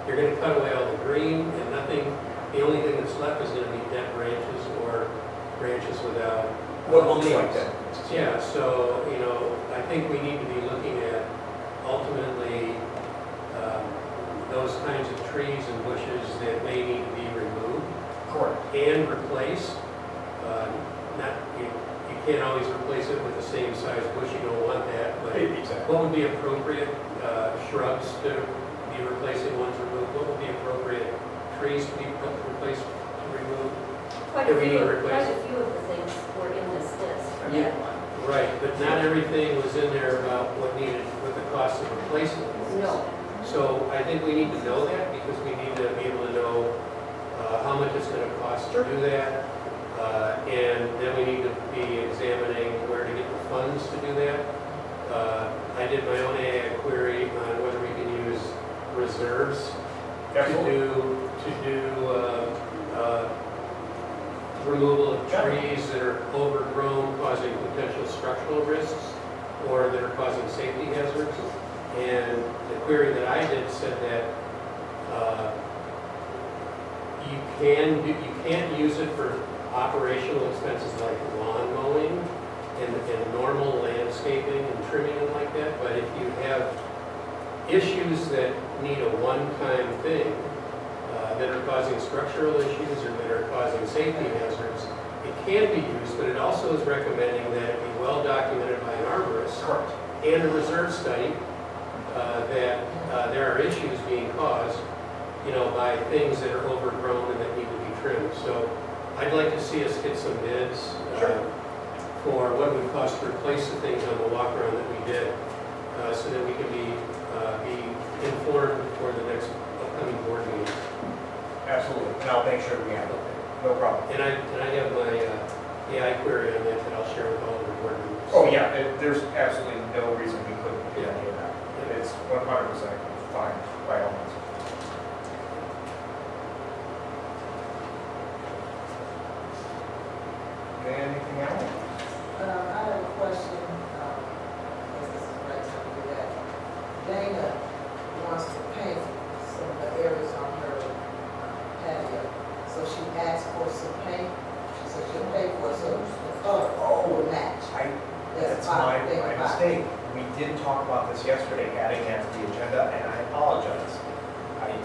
you're gonna cut away all the green and nothing, the only thing that's left is gonna be dead branches or branches without What looks leaves. like that? Yeah, so, I think we need to be looking at ultimately those kinds of trees and bushes that may need to be removed Correct. and replaced. You can't always replace it with the same size bush, you don't want that, but Exactly. what would be appropriate shrubs to be replacing ones removed? What would be appropriate trees to be replaced, to remove? Quite Do a we few, need to replace quite a few of the things were in this list from Yeah. that one. Right, but not everything was in there about what the cost of replacement was. No, So I think we need to know that because we need to be able to know how much it's going to cost to do that. And then we need to be examining where to get the funds to do that. I did my own AI query on whether we can use reserves to do removal of trees that are overgrown, causing potential structural risks, or that are causing safety hazards. And the query that I did said that you can't use it for operational expenses like lawn mowing and normal landscaping and trimming and like that. But if you have issues that need a one-time thing, that are causing structural issues or that are causing safety hazards, it can be used, but it also is recommending that it be well documented by an arborist Correct. and a reserve study that there are issues being caused, by things that are overgrown and that need to be trimmed. So I'd like to see us get some bids for what it would cost to replace the things on the walk around that we did, so that we can be informed for the next upcoming board meeting. Absolutely. And I'll make sure we have it. No problem. And I have my AI query on that I'll share with all of the board members. Oh, yeah, there's absolutely no reason we couldn't do any of that. It's 100% fine, by all means. Anything else? I have a question, I guess this is the right time to do that. Dana wants to paint some of the areas on her patio, so she asked for some paint, she said she'll pay for it, so the color will match. That's my mistake. We did talk about this yesterday, adding that to the agenda, and I apologize. I Yeah,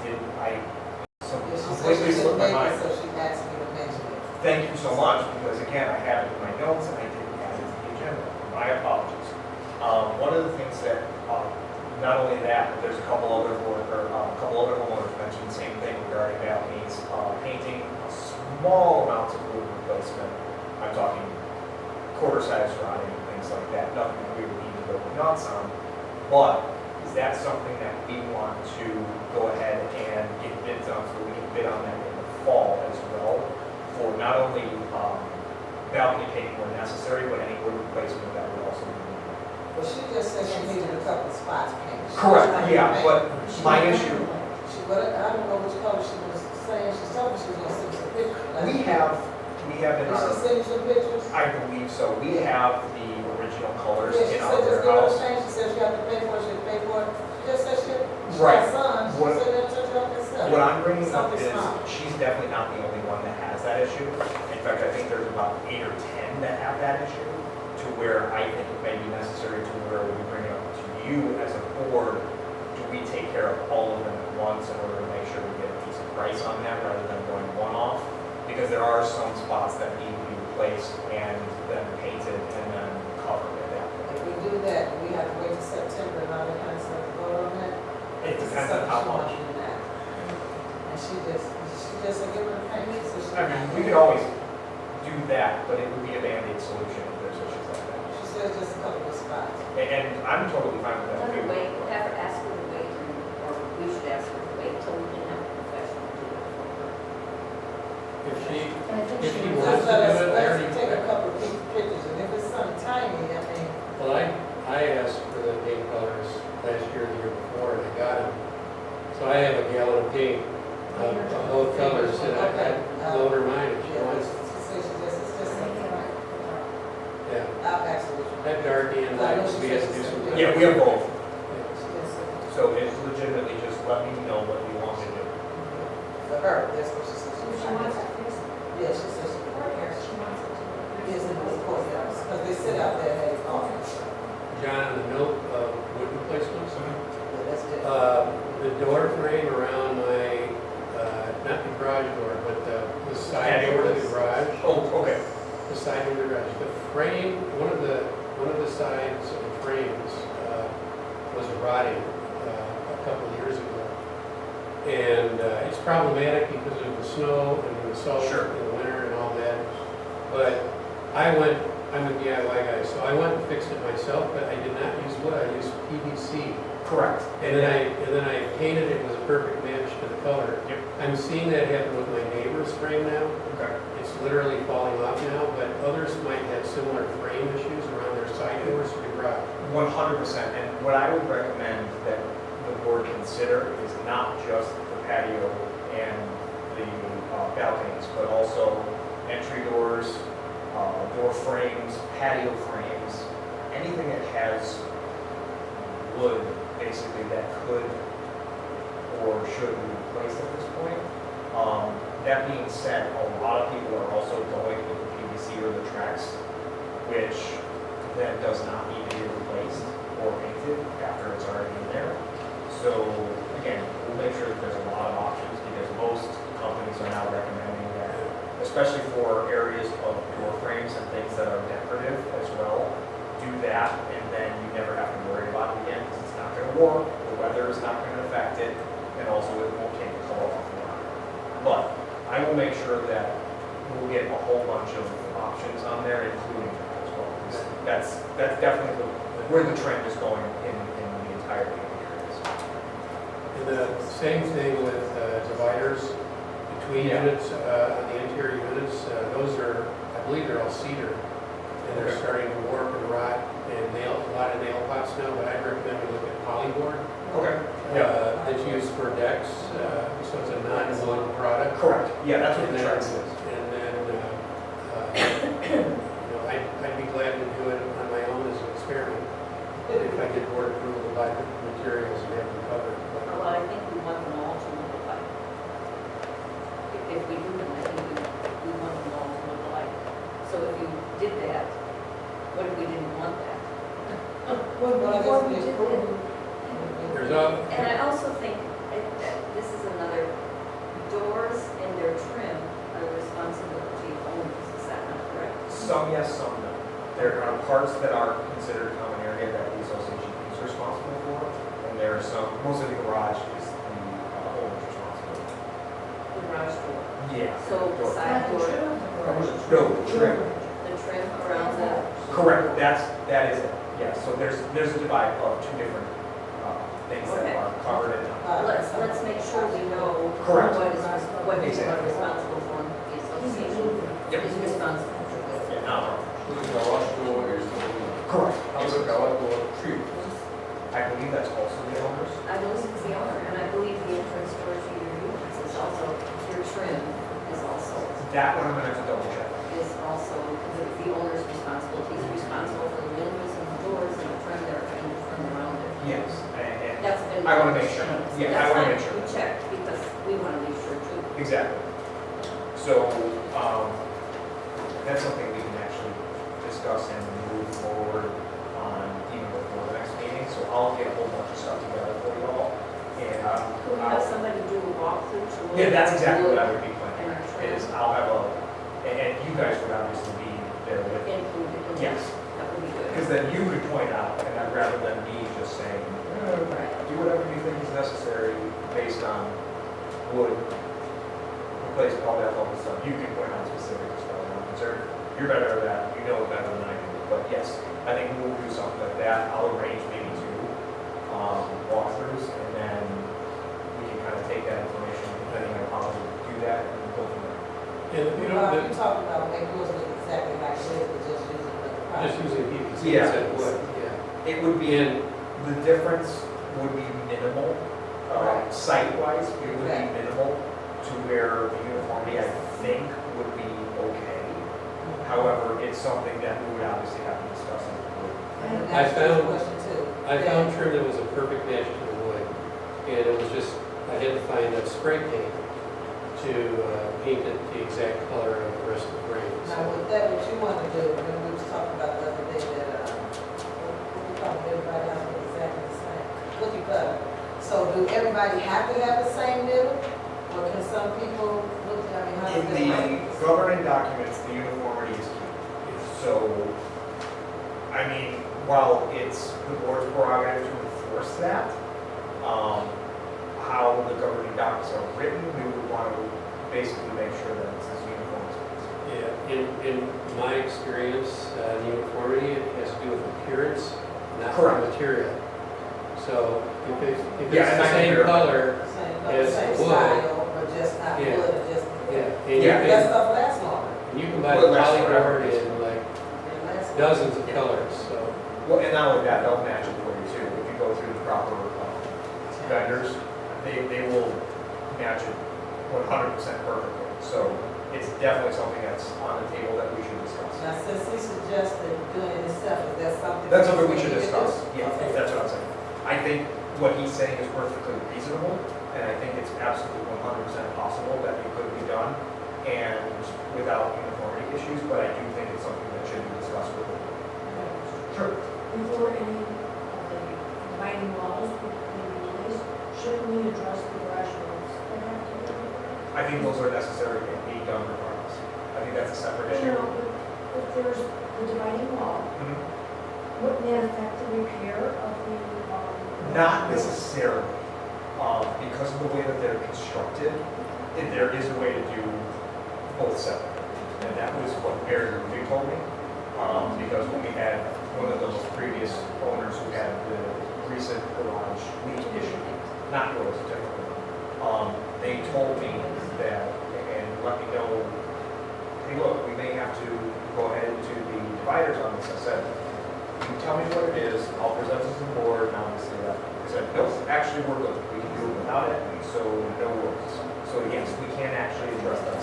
she said completely she slipped didn't my make it, mind. so she asked me to mention it. Thank you so much, because again, I have it in my notes and I didn't add it to the agenda. My apologies. One of the things that, not only that, but there's a couple other homeowners mentioned the same thing regarding balconies, painting, small amounts of roof replacement. I'm talking quarter size rotting and things like that, nothing that we would need to go nuts on. But is that something that we want to go ahead and get bids on, so we can bid on that in the fall as well? For not only balcony painting where necessary, but any wood replacement that would also be needed. Well, she just said she needed a couple of spots painted. Correct, yeah, but my issue, I don't know which color she was saying, she told me she was gonna send some pictures. we have in Did she our, send you some pictures? I believe so, we have the original colors Yeah, she in our said just give her a warehouse. change, she said she had to pay for it, she had to pay for it. She just said she Right. had sons, she What- said that took her up herself. What I'm bringing up Something is, small. she's definitely not the only one that has that issue. In fact, I think there's about 8 or 10 that have that issue, to where I think it may be necessary to where we bring it up to you as a board. Do we take care of all of them at once in order to make sure we get a decent price on that rather than going one-off? Because there are some spots that need to be replaced and then painted and then covered. do that, we have to wait till September and all that kind of stuff to vote on that. It depends on how much. She wants to do that. And she just said, give her a payment, so she. I mean, we could always do that, but it would be a Band-Aid solution if there's issues like that. She said just a couple of spots. And I'm totally fine with that. Another way, we'll have to ask her to wait, or we should ask her to wait till we can have a professional do it for her. If she, And I think if she she was- wants Just to let do it, I us already. take a couple of pictures, and if it's something tiny, I mean, Well, I asked for the paint colors last year, the year before, and I got them. So I have a gallon of paint, of both colors, and I load her mine if she yeah, wants. she said it's just something like, Yeah, I'll ask her. that Darkie and I will be able to do some. Yeah, we have both. Yeah. So it's legitimately just let me know what you want to do. For her, that's what she said. If she wants it fixed, Yeah, she said she. courthouse, she wants it to be Yes, fixed. in the courthouse, because they sit out there at the office. John, the note of wood replacements. Yeah, that's it. The door frame around my, not the garage door, but the side door to the garage. Oh, okay. The side door to the garage. The frame, one of the sides of the frames was rotting a couple of years ago. And it's problematic because of the snow and the salt Sure. in the winter and all that. But I'm a DIY guy, so I went and fixed it myself, but I did not use wood, I used PVC. Correct. And then I painted it, it was a perfect match to the color. Yep. I'm seeing that happen with my neighbor's frame now. Okay. It's literally falling off now, but others might have similar frame issues around their side doors to the garage. 100%. And what I would recommend that the board consider is not just the patio and the balconies, but also entry doors, door frames, patio frames, anything that has wood basically that could or should be replaced at this point. That being said, a lot of people are also going with the PVC or the Trex, which then does not need to be replaced or painted after it's already in there. So again, we'll make sure that there's a lot of options because most companies are now recommending that, especially for areas of door frames and things that are decorative as well, do that and then you never have to worry about it again because it's not going to work, the weather is not going to affect it, and also it won't take the color off the line. But I will make sure that we'll get a whole bunch of options on there, including that as well. 'Cause that's definitely where the trend is going in the entirety of the areas. And the same thing with dividers between Yeah. units, on the interior units, those are, I believe they're all cedar. And they're Okay. starting to warp and rot and a lot of nail pots now, but I recommend we look at polyboard. Okay. Yeah. That's used for decks, so it's a non-wood product. Correct. Yeah, that's what And the then, trend is. and then, I'd be glad to do it on my own as an experiment. If I get board approval to buy the materials and have them covered. But Well, I think we want them all to look alike. If we do them, I think we want them all to look alike. So if you did that, what if we didn't want that? Well, I Before guess we we did approve. There's a, And I also think that this is another, doors and their trim are the responsibility of owners, is that not correct? Some yes, some no. There are parts that are considered common area that the association is responsible for, and there are some, most of the garage is the owner's responsibility. The garage door. Yeah. So the Door. side Not the door, trim of the garage. No, trim. the trim around the, Correct, that is it, yeah, so there's a divide of two different things that Okay. are covered in. let's make sure we know Correct. what is Exactly. responsible for, the association Yep. is responsible for. Yeah, no, correct. I believe that's also the owners. I believe it's the owner, and I believe the entrance door to your units is also, your trim is also, That one I'm gonna have to double check. because it's the owner's responsibility. He's responsible for the windows and the doors and the trim there and the trim around it. Yes, and That's been. I wanna make sure. Yeah, I That's wanna fine. make sure. We checked, because we want to make sure too. exactly. So, that's something we can actually discuss and move forward on even before the next meeting. So I'll get a whole bunch of stuff together for you all. And, Could we have somebody do a walkthrough to look? yeah, that's at exactly what wood I would be planning. And our trim Is I'll have and you guys would obviously be there with, included in yes, this? That would be Because good. then you could point out, and I'd rather than me just saying, Right. do whatever you think is necessary based on wood, replacement, all that other stuff. You can point out specifics as far as I'm concerned. You're better at that, you know it better than I do. But yes, I think we'll do something like that. I'll arrange maybe 2 walkthroughs, and then we can kind of take that information, depending on how we do that, and go from there. And, you know, You talking about make yours look exactly like this, but just using the product. just using PVC Yeah, instead it of would. wood, yeah. It would be, And, the difference would be minimal, Right. site-wise, it would be Right. minimal to where the uniformity, I think, would be okay. However, it's something that we would obviously have to discuss in the group. And I that's the found- question too. I found trim that was a perfect match to the wood, and it was just, I had to find a spray paint to paint it the exact color of the rest of the frame. Now, with that, what you want to do, when we was talking about the other day that, what we call everybody has to look exactly the same, cookie cutter. So do everybody have to have the same middle? Or can some people look, I mean, how does In that the work? governing documents, the uniformity is key. So, I mean, while it's the board's prerogative to enforce that, how the governing documents are written, we would want to basically make sure that it's as uniform as possible. Yeah, in my experience, uniformity, it has to do with appearance, not Correct. material. So if it's Yeah, and the I can same verify. color, Same, Yes, same wood. style, but just not Yeah. wood, or just. yeah, and you Yeah, That can, stuff lasts longer. you can buy Wood lasts forever. polyboard in like It lasts longer. dozens of colors, so. Well, and not only that, they'll match it for you too. If you go through the proper vendors, they will match it 100% perfectly. So it's definitely something that's on the table that we should discuss. Now, since he suggested doing it himself, is that something? That's something we should you can do? discuss. Yeah, that's what I'm saying. I think what he's saying is perfectly reasonable, and I think it's absolutely 100% possible that it could be done, and without uniformity issues, but I do think it's something that should be discussed with the board. Sure. Before any of the dividing walls would be replaced, shouldn't we address the garage doors that have to be replaced? I think those are necessary and be done regardless. I think that's a separate issue. No, but if there's the dividing wall, Mhm. wouldn't that affect the repair of the, Not necessarily, because of the way that they're constructed, there is a way to do both separate. And that was what Barry Review told me, because when we had one of those previous owners who had the recent garage leak issue, not yours, different one, they told me that, and let me know, hey, look, we may have to go ahead to the dividers on this. I said, you tell me what it is, I'll present it to the board, and obviously that. I said, no, actually, we're good, we can do it without it, and so no worries. So yes, we can actually address that.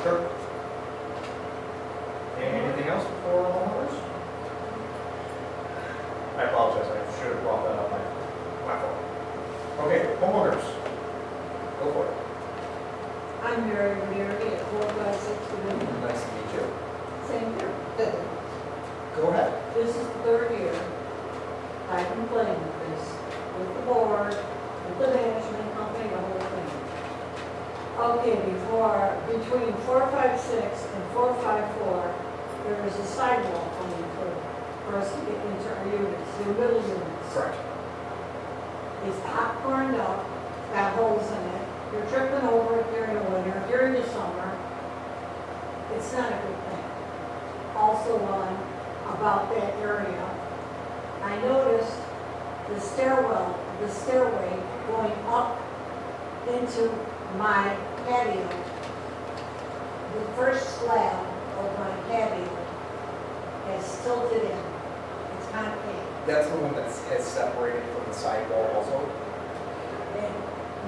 Sure. Anything else for homeowners? I apologize, I should have brought that up, my fault. Okay, homeowners, go for it. I'm Mary Ranieri at 456 Nice to meet you. Same here. Go ahead. This is the third year I've been playing with this, with the board, with the management company, the whole thing. Okay, between 456 and 454, there is a sidewalk coming through for us to get into our units, the middle units. Correct. It's popcorned up, got holes in it. You're tripping over it during the winter, during the summer. It's not a good thing. Also, about that area, I noticed the stairway going up into my patio. The first slab of my patio has silted in. It's kind of big. That's the one that has separated from the sidewall also?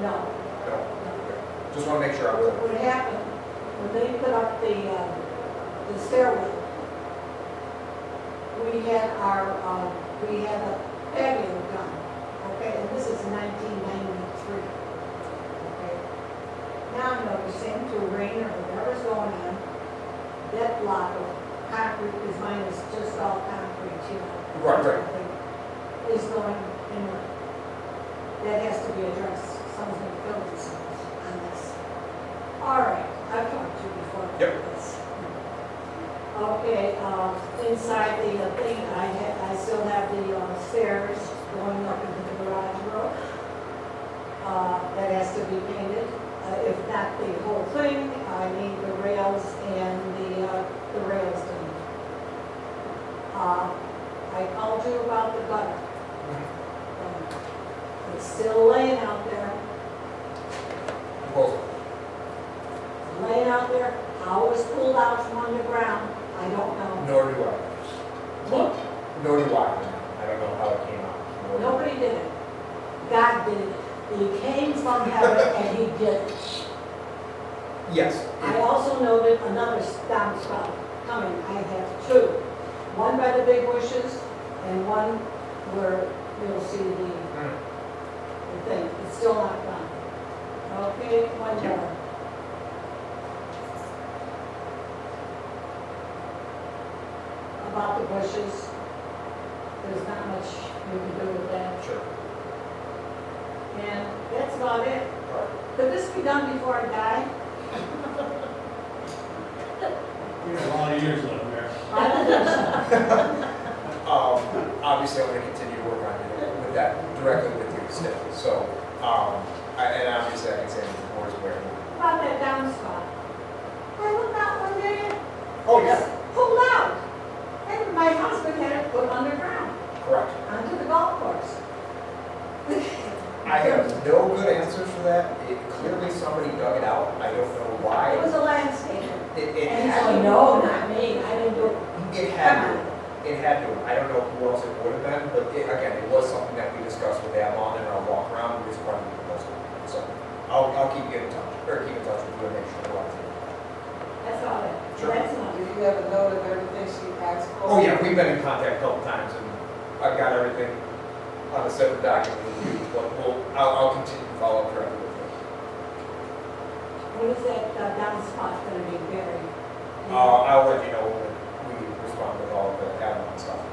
No, No. Just want to make sure I'm clear. what happened, when they put up the stairway, we had a patio done, okay, and this is 1993, okay? Now I'm noticing through rain or whatever's going on, that block of concrete, because mine is just all concrete, you know? Right. Is going inward. That has to be addressed. Someone's gonna kill themselves on this. All right, I've talked to you before. Okay, inside the thing, I still have the stairs going up into the garage roof. That has to be painted. If not the whole thing, I need the rails and the rails done. I called you about the gutter. It's still laying out there, Proposal. laying out there. How it was pulled out from underground, I don't know. Nor do I. Look, Nor do I. I don't know how it came out. nobody did it. God did it. He came from heaven and he did it. Yes. I also noted another downspout coming. I have two. One by the big bushes and one where you'll see the thing. It's still not done. Okay, one more. About the bushes, there's not much you can do with that. Sure. And that's about it. All right. Could this be done before I die? We got a lot of years left there. I don't think so. Obviously, I'm going to continue to work on it with that directly with you still. So, and obviously, I can say the board's aware. About that downspout. I looked out one day, Oh, yeah. it's pulled out. And my husband had it put underground, Correct. onto the golf course. I have no good answers for that. Clearly, somebody dug it out. I don't know It why. was a landscaper. It And he's had going, to. no, not me, I didn't do it. It had to. It had to. I don't know who else it would have been, but again, it was something that we discussed with Avalon in our walk around. It was part of the proposal. So I'll keep you in touch, or keep in touch with you and make sure we're on it. That's all it, Sure. that's enough. Do you have a note of everything she asked for? Oh, yeah, we've been in contact a couple times, and I've got everything on a separate document with you, but I'll continue to follow up directly with you. When is that downspout gonna be buried? I'll let you know when we respond with all of the add-on stuff.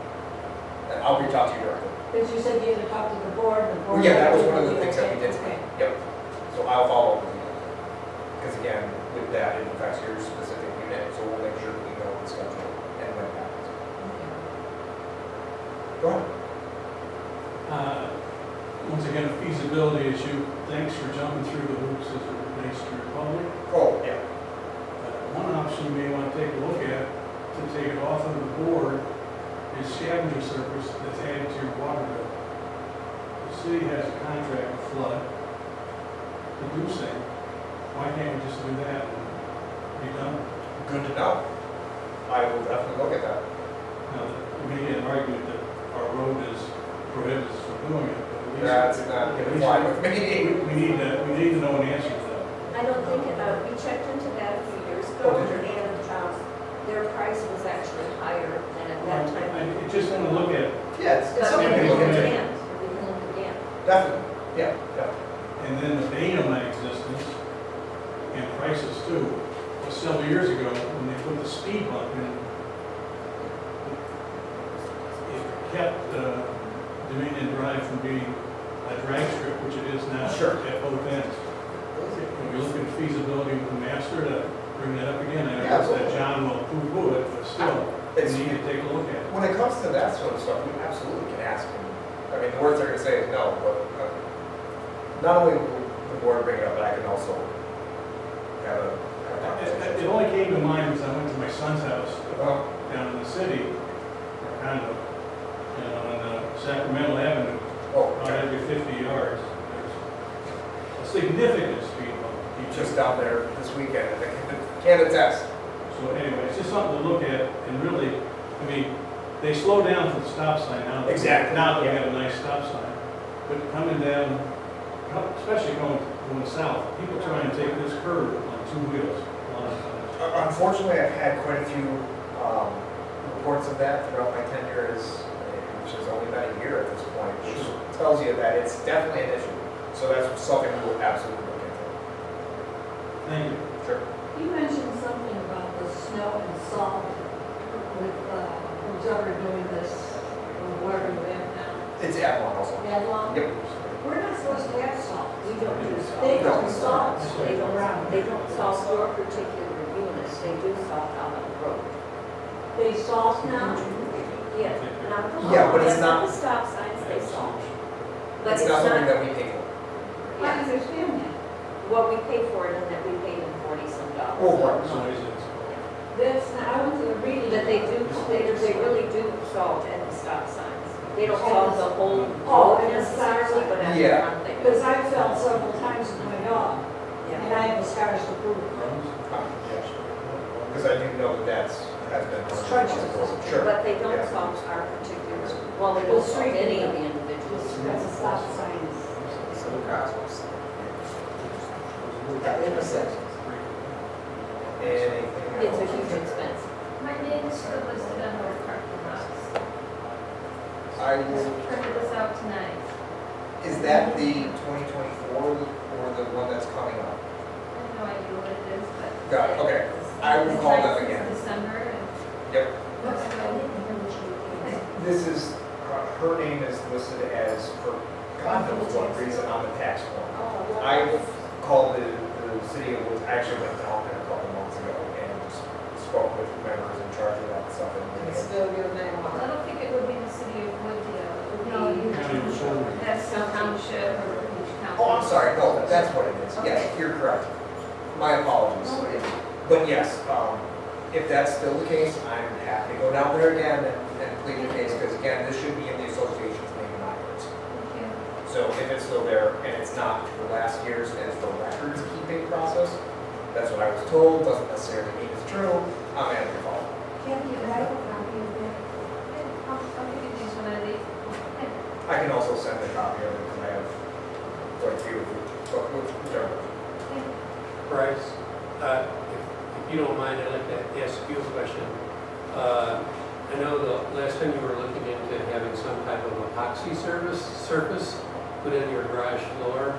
And I'll reach out to you directly. Because you said you had to talk to the board, and the board. Well, yeah, that was one of the Okay, things that we did okay. today. Yep. So I'll follow up with you. Because again, with that, it affects your specific unit, so we'll make sure that we know the schedule and when it happens. Go ahead. Once again, a feasibility issue. Thanks for jumping through the hoops as it relates to Republic. Oh, yeah. One option you may want to take a look at to take it off of the board is scavenger service that's added to your water bill. The city has a contract with flood to do so. Why can't we just do that and be done? Good to know. I will definitely look at that. Now, we may an argument that our road is prohibits us from doing it, but at least. That's not going to fly with me. We need to know an answer to that. I don't think, we checked into that a few years ago, Oh, did you? and their price was actually higher than at that time. I just want to look at, Yeah, it's But we something can we look can do. again, we can look again. Definitely, yeah, definitely. and then the bane of my existence, and prices too, was several years ago, when they put the speed bump in, it kept Dominion Drive from being a drag strip, which it is now Sure. at both ends. When we look at feasibility with the master to bring that up again, I Yeah, know that John will poo-poo it, but still, we It's, need to take a look at it. when it comes to that sort of stuff, we absolutely can ask him. I mean, the worst they're going to say is no, but not only will the board bring it up, but I can also have a It conversation. only came to mind because I went to my son's house Oh, down in the city, or condo, on Sacramento Avenue, oh, about every 50 yards. There's a significant speed bump. he's just down there this weekend, I think, can attest. So anyway, it's just something to look at, and really, I mean, they slow down for the stop sign now. Exactly. Now they have a nice stop sign. But coming down, especially going south, people try and take this curve on two wheels a lot of times. Unfortunately, I've had quite a few reports of that throughout my tenure, which has only been a year at this point, which tells you that it's definitely an issue. So that's something we will absolutely look into. Thank you. Sure. You mentioned something about the snow and salt with who's ever doing this, or wherever you have now. It's Avalon also. Avalon? Yep. We're not supposed to have salt. We don't do salt. They don't salt. They don't salt your particular units, they do salt out on the road. They salt now? Yeah, not the. Yeah, but it's that's not- the stop signs, they salt. But It's not something that we pay for. I understand that. What we pay for it, and that we paid them 40-some dollars. Oh, right. So is it? That's, I went to the reading. That they do, they really do salt at the stop signs. They don't salt the whole road necessarily, but at the Yeah. front they do. Because I fell several times with my dog, Yeah. and I have the scars to prove it. Because I do know that has been. It's treacherous. Sure. But they don't Yeah. salt our particular, well, they don't salt any of the individuals. That's a stop sign. At intersections. Anything It's a else? huge expense. My name is still listed on both parking lots. I I will, printed this out tonight. is that the 2024 or the one that's coming up? I have no idea what it is, but. Got it, okay. I will call them It's again. December and. Yep. Okay. This is, her name is listed as, for God knows what reason, on the tax form. I've called the city of Woods, actually went down there a couple months ago and spoke with members in charge of that stuff. And And still your name I on it. don't think it would be the city of Wooddale, it would No, be. County of Shoreline. That's some township or each county. Oh, I'm sorry, no, that's what it is. Yes, you're correct. My apologies. But yes, if that's still the case, I'm happy to go down there again and plead the case, because again, this should be in the association's name and not yours. Thank you. So if it's still there and it's not for last year's as the records keeping process, that's what I was told, doesn't necessarily mean it's true, I'm at your fault. Can't you write a copy of that? I'll give you these when I leave. I can also send a copy of it because I have quite a few, but whichever. Bryce, if you don't mind, I'd like to ask you a question. I know the last time you were looking into having some type of epoxy surface put in your garage floor.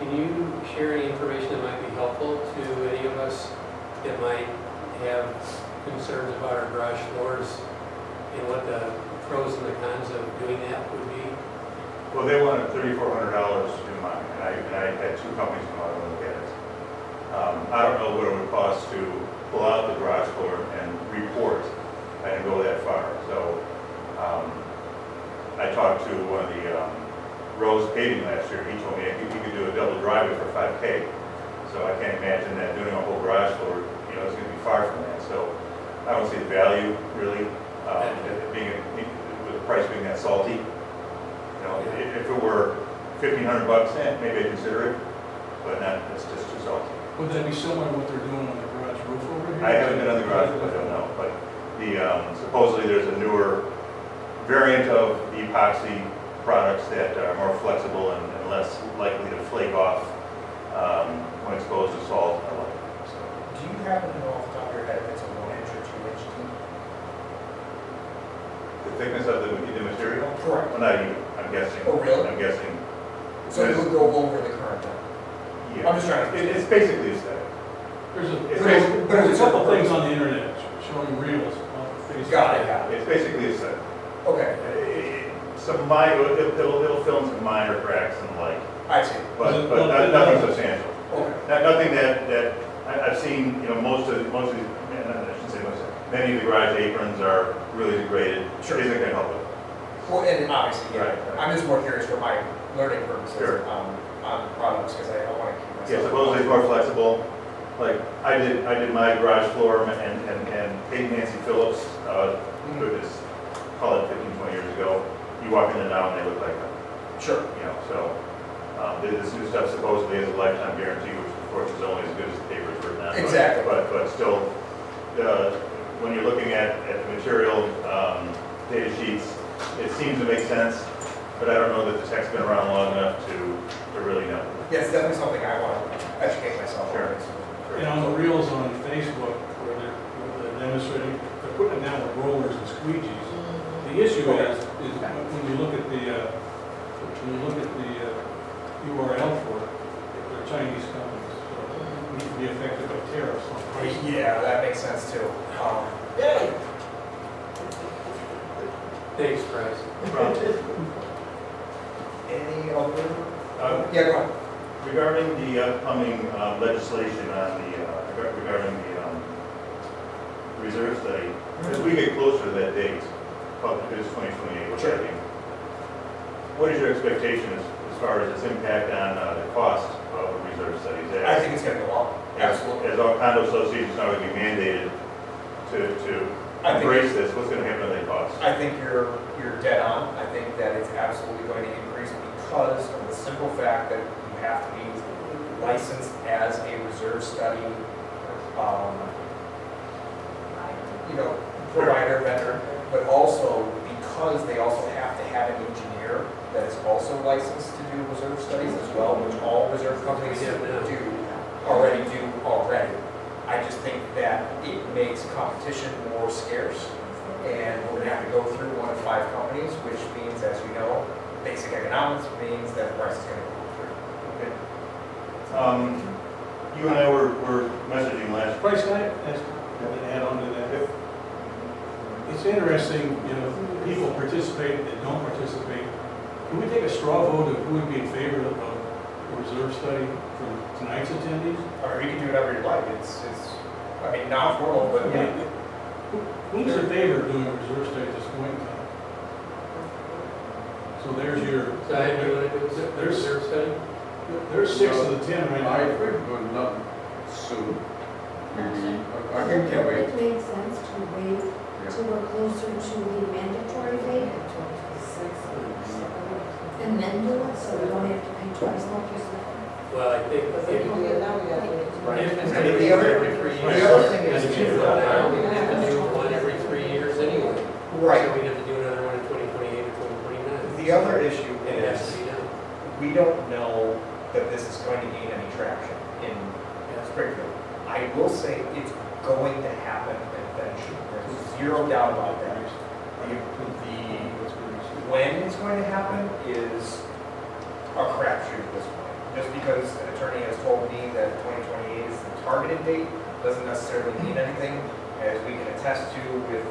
Can you share any information that might be helpful to any of us that might have concerns about our garage floors and what the pros and the cons of doing that would be? Well, they wanted $3,400 to do mine, and I had two companies come out and look at it. I don't know what it would cost to pull out the garage floor and report. I didn't go that far, so I talked to one of the Rose paving last year. He told me he could do a double driveway for $5K. So I can't imagine that doing a whole garage floor, you know, is going to be far from that. So I don't see the value really, with the price being that salty. You know, if it were $1,500, maybe I'd consider it, but not, it's just too salty. Would that be similar to what they're doing on the garage roof over here? I haven't been on the garage, I don't know, but supposedly there's a newer variant of the epoxy products that are more flexible and less likely to flake off when exposed to salt or like. So, Do you happen to know off the top of your head if it's a 1-inch or 2-inch tube? the thickness of the material? Correct. Well, not even, I'm guessing. Oh, really? I'm guessing. So it would go over the current then? Yeah. I'm just trying to- It's basically aesthetic. There's It's a basically, couple things on the internet showing reels off the Facebook. Got it. it's basically aesthetic. Okay, Some minor, it'll fill in some minor cracks and the like, I see. but Well, nothing substantial. Okay. Nothing that I've seen, you know, most of these, I shouldn't say most, many of the garage aprons are really degraded. Sure. Isn't gonna help it. Well, and obviously, yeah, Right. I'm just more curious for my learning purposes Sure. on products, because I don't want to keep myself. Yeah, supposedly it's more flexible. Like, I did my garage floor and paid Nancy Phillips, goodness, call it 15, 20 years ago. You walk in there now and they look like that, Sure. you know, so. This new stuff supposedly has a lifetime guarantee, which of course is only as good as the paper is written on. Exactly. But still, when you're looking at the material data sheets, it seems to make sense, but I don't know that the tech's been around long enough to really know. Yeah, it's definitely something I want to educate myself on. And on the reels on Facebook where they're demonstrating, they're putting it down with rollers and squeegees. The issue is when you look at the URL for it, they're Chinese companies, so it need to be affected by tariffs on pricing. Yeah, that makes sense too. Thanks, Bryce. Any other? Um, Yeah, go on. Regarding the upcoming legislation on regarding the reserve study, as we get closer to that date, probably it's 2028, we're Sure. talking, what is your expectation as far as its impact on the cost of a reserve study? I think it's gonna go up, absolutely. As all condo associations are going to be mandated to I think- embrace this, what's going to happen to that cost? I think you're dead on. I think that it's absolutely going to increase because of the simple fact that you have to be licensed as a reserve study, provider, vendor, but also because they also have to have an engineer that is also licensed to do reserve studies as well, which all reserve companies already do. I just think that it makes competition more scarce, and we're gonna have to go through one of 5 companies, which means, as you know, basic economics means that the price is gonna go through. Okay. You and I were messaging last. Price tag, that's, add on to that. It's interesting, people participate that don't participate. Can we take a straw vote of who would be in favor of a reserve study from tonight's attendees? Or you can do whatever you like. Not formal, but yeah. Who's in favor of doing a reserve study at this point in time? So there's your, So I do want to do a reserve study? there's 6 of the 10 right now. I agree, doing nothing soon. I think It wait. makes sense to wait till we're closer to the mandatory date and then do it, so we don't have to pay twice like you said. Well, I think But if then now we gotta do it. if it's I going to mean, be the other- every 3 years. the other thing is then too, you have to do one every 3 years anyway. Right. So we'd have to do another one in 2028 or 2029. The other issue It has to is, be done. we don't know that this is going to gain any traction in Springfield. I will say it's going to happen eventually. There's zero doubt about that. When it's going to happen is a crapshoot at this point. Just because an attorney has told me that 2028 is the targeted date doesn't necessarily mean anything, as we can attest to with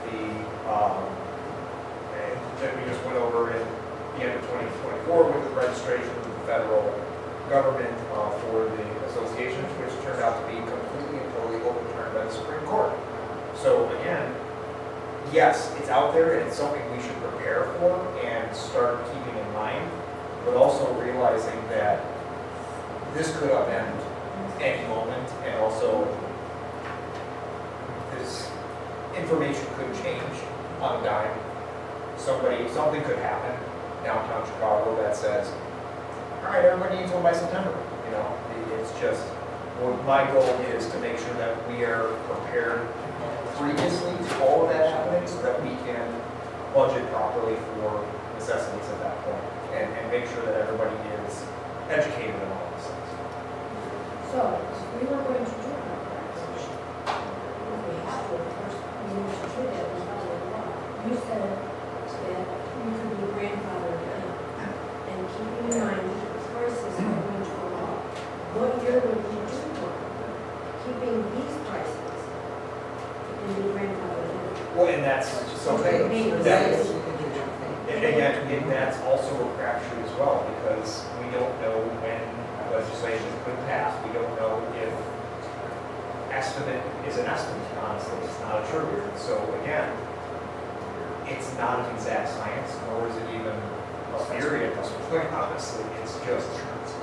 that we just went over in the end of 2024 with the registration of the federal government for the associations, which turned out to be completely and totally overturned by the Supreme Court. So again, yes, it's out there and it's something we should prepare for and start keeping in mind, but also realizing that this could upend any moment, and also this information could change on a dime. Something could happen downtown Chicago that says, all right, everybody needs one by September. It's just, my goal is to make sure that we are prepared previously to all of that happening so that we can budget properly for necessities at that point and make sure that everybody is educated on all these things. So, if we were going to do an authorization, if we have to, of course, we need to do that as well as law. You said that you could be grandfathered in, and keeping in mind, the prices are going to go up. What year would you do one? Keeping these prices, you can be grandfathered in. Well, and that's something that, and again, and that's also a crapshoot as well, because we don't know when legislation could pass. We don't know if estimate is an estimate, honestly. It's not a true. So again, it's not an exact science, nor is it even a theory at this point, honestly. It's just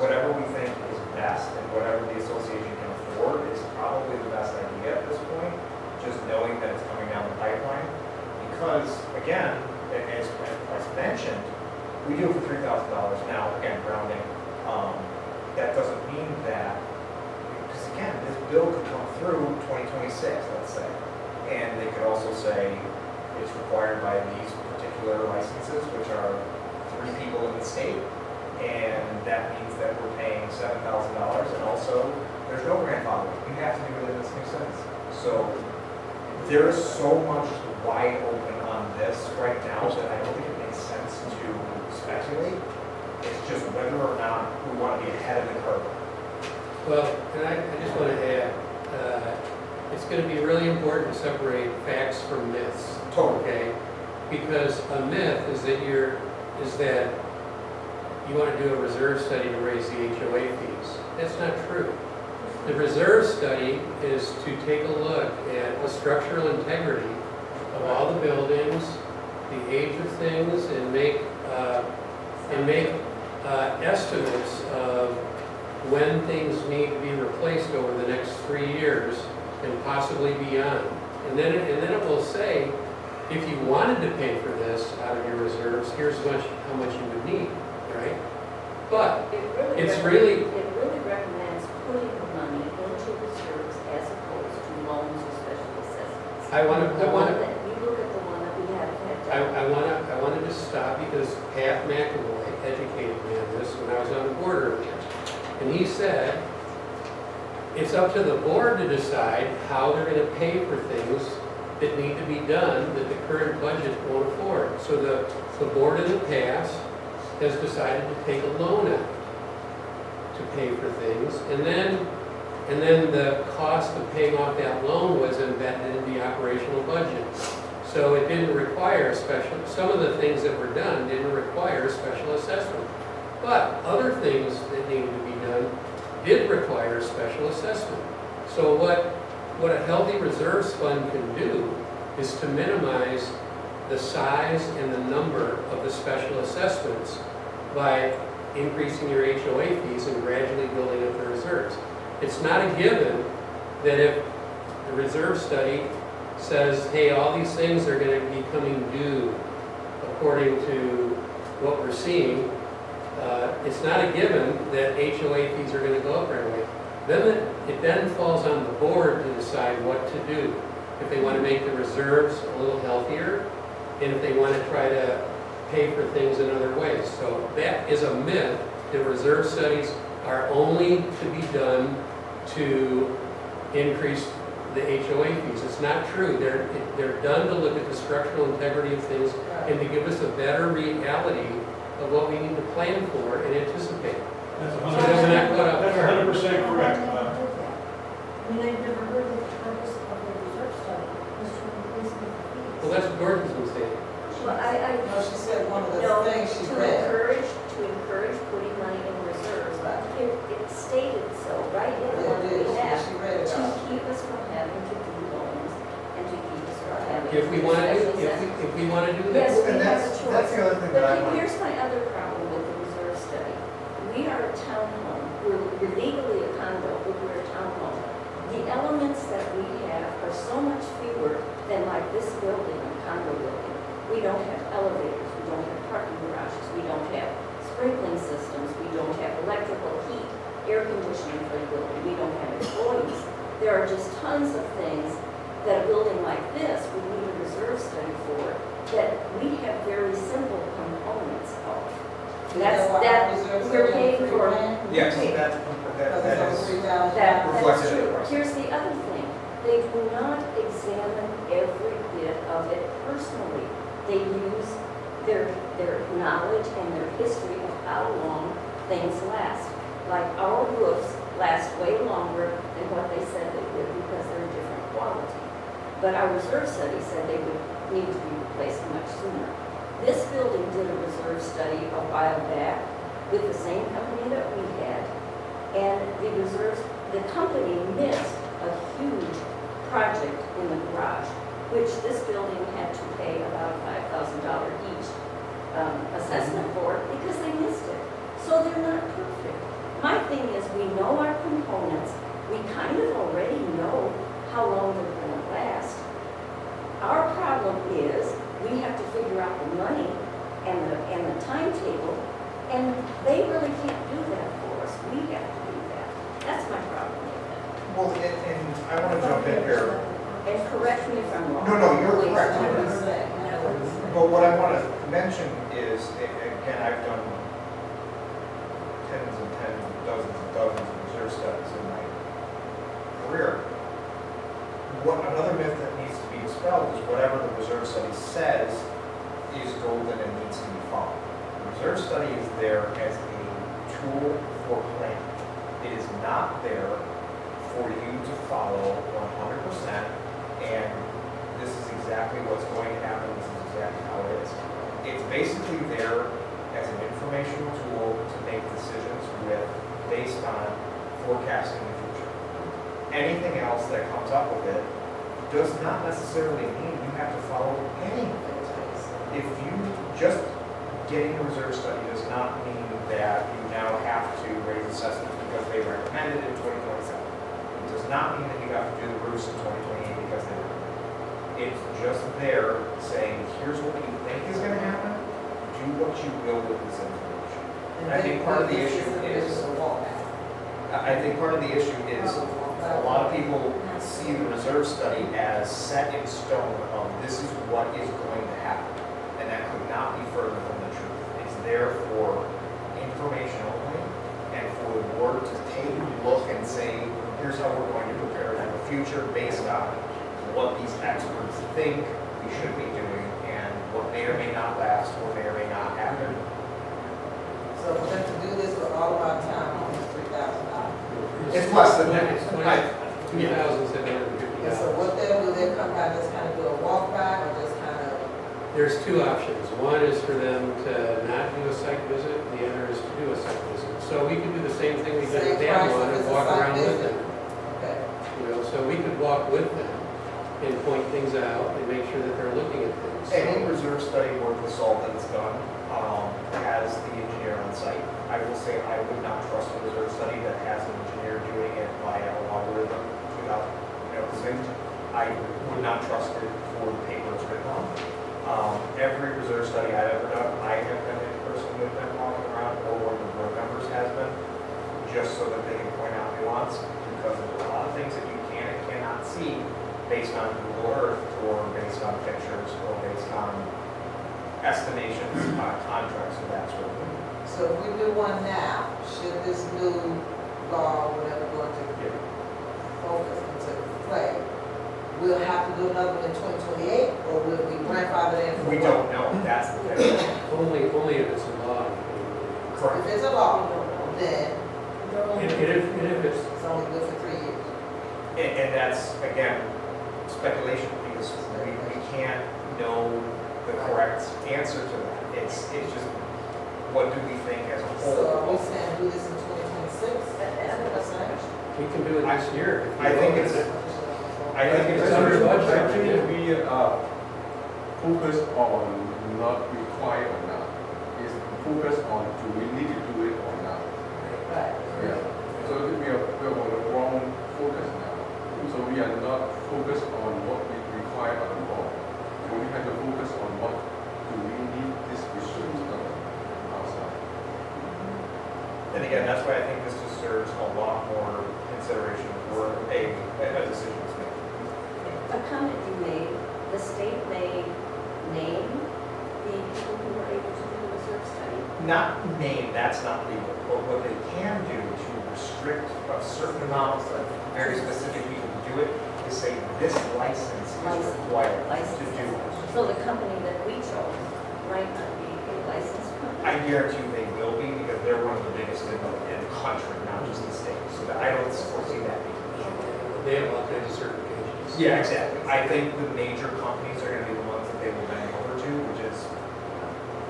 whatever we think is best and whatever the association can afford is probably the best idea at this point, just knowing that it's coming down the pipeline. Because again, as mentioned, we do it for $3,000 now, again, rounding. That doesn't mean that, because again, this bill could come through 2026, let's say, and they could also say it's required by these particular licenses, which are 3 people in the state, and that means that we're paying $7,000, and also there's no grandfathering. You have to do it in this new sense. So there is so much wide open on this right now that I don't think it makes sense to speculate. It's just whether or not we want to be ahead of the curve. Well, and I just want to add, it's going to be really important to separate facts from myths. Totally. Okay? Because a myth is that you want to do a reserve study to raise the HOA fees. That's not true. The reserve study is to take a look at the structural integrity of all the buildings, the age of things, and make estimates of when things need to be replaced over the next 3 years and possibly beyond. And then it will say, if you wanted to pay for this out of your reserves, here's how much you would need, right? But it's really, It really recommends putting the money into reserves as opposed to loans or special assessments. I want The one to, that, you look at the one that we have had. I want to just stop because Pat McAvoy educated me on this when I was on the board earlier. And he said, it's up to the board to decide how they're going to pay for things that need to be done that the current budget won't afford. So the board in the past has decided to take a loan out to pay for things. And then the cost of paying off that loan was embedded in the operational budget. So it didn't require some of the things that were done didn't require a special assessment. But other things that needed to be done did require a special assessment. So what a healthy reserves fund can do is to minimize the size and the number of the special assessments by increasing your HOA fees and gradually building up the reserves. It's not a given that if the reserve study says, hey, all these things are going to be coming due according to what we're seeing, it's not a given that HOA fees are going to go up right away. It then falls on the board to decide what to do. If they want to make the reserves a little healthier, and if they want to try to pay for things in other ways. So that is a myth. The reserve studies are only to be done to increase the HOA fees. It's not true. They're done to look at the structural integrity of things and to give us a better reality of what we need to plan for and anticipate. That's So they're not caught up. That's 100% correct. I mean, I've never heard that the purpose of the reserve study was to increase the fees. Well, that's what Gordon's been saying. Well, I, No, she said one of the no, things she to read. encourage putting money in reserves, but it stated so, right in the one It we is, have, she read it to out. keep us from having to do loans and to keep us from having. If we want to special do, assessments. if we want to do Yes, that, we And have that's- a choice. that's the other thing that I But want- here's my other problem with the reserve study. We are a town home. We're legally a condo, but we're a town home. The elements that we have are so much fewer than like this building, a condo building. We don't have elevators, we don't have parking garages, we don't have sprinkling systems, we don't have electrical heat, air conditioning for the building, we don't have employees. There are just tons of things that a building like this would need a reserve study for that we have very simple components of. That's, we're paying for. Yes, Okay. that Because is, it's over $3,000. That's reflected in the true. price. Here's the other thing. They do not examine every bit of it personally. They use their knowledge and their history of how long things last. Like our roofs last way longer than what they said they would because they're a different quality. But our reserve study said they would need to be replaced much sooner. This building did a reserve study a while back with the same company that we had. And the company missed a huge project in the garage, which this building had to pay about $5,000 each assessment for because they missed it. So they're not perfect. My thing is, we know our components. We kind of already know how long they're going to last. Our problem is we have to figure out the money and the timetable, and they really can't do that for us. We have to do that. That's my problem with it. well, and I want to jump in here. And correct me if I'm wrong. No, you're Please. correct. 100%. But what I want to mention is, again, I've done tens and tens, dozens and dozens of reserve studies in my career. Another myth that needs to be dispelled is whatever the reserve study says is golden and needs to be followed. The reserve study is there as a tool for planning. It is not there for you to follow 100%, and this is exactly what's going to happen, this is exactly how it is. It's basically there as an informational tool to make decisions with based on forecasting the future. anything else that comes up with it does not necessarily mean you have to follow anything. If you just getting a reserve study does not mean that you now have to raise assessments because they recommended it in 2027. It does not mean that you have to do the roofs in 2028 because they recommended it. It's just there saying, here's what we think is going to happen. Do what you will with this information. And I think part of the issue is, I think part of the issue is a lot of people see the reserve study as set in stone of this is what is going to happen. And that could not be further from the truth. It's there for information only and for the board to take a look and say, here's how we're going to prepare for the future based on what these experts think we should be doing and what may or may not last or may or may not happen. So for them to do this for all of our time, almost $3,000. It's less than that. It's Yeah. $2,750. And so what they'll do, they'll come by, just kind of do a walk by or just kind of, There's two options. One is for them to not do a site visit, and the other is to do a site visit. So we could do the same thing we did Same with price Amazon if and it's a walk site around with visit. them. okay. You know, so we could walk with them and point things out and make sure that they're looking at things. Any reserve study worth the salt that's done has the engineer on site. I will say I would not trust a reserve study that has an engineer doing it via a algorithm without, synced. I would not trust it for the paper it's written on. Every reserve study I've ever done, I have been in person with them walking around, or one of the board members has been, just so that they can point out nuance, because there's a lot of things that you can and cannot see based on Google Earth, or based on pictures, or based on estimations, contracts, and that sort of thing. So if we do one now, should this new law, whatever, go into focus into play, we'll have to do another one in 2028, or will we grandfather in for We one? don't know, that's the thing. Only if it's a law. If it's a law, then And if it's, it's only good for 3 years. And that's, again, speculation, because we can't know the correct answer to that. It's just, what do we think as a So are we whole? saying do this in 2026? That's what I'm saying. we can do it this year. if you I think want. it's, I think It's it's under budget. Actually, we focus on not required or not. It's focus on do we need to do it or not. Right. Yeah. So we are on the wrong focus now. So we are not focused on what we require by the law. So we have to focus on what do we need this research done outside. And again, that's why I think this deserves a lot more consideration for a decision to make. A comment you made, the state may name the people who were able to do the reserve study. Not name, that's not legal, but what they can do to restrict a certain amount of very specific people to do it is say this license is required to do it. So the company that we chose might not be a licensed company. I guarantee you they will be, because they're one of the biggest in the country, not just the state, so that I don't foresee that being an issue. They have all kinds of certifications. Yeah, exactly. I think the major companies are gonna be the ones that they will bend over to, which is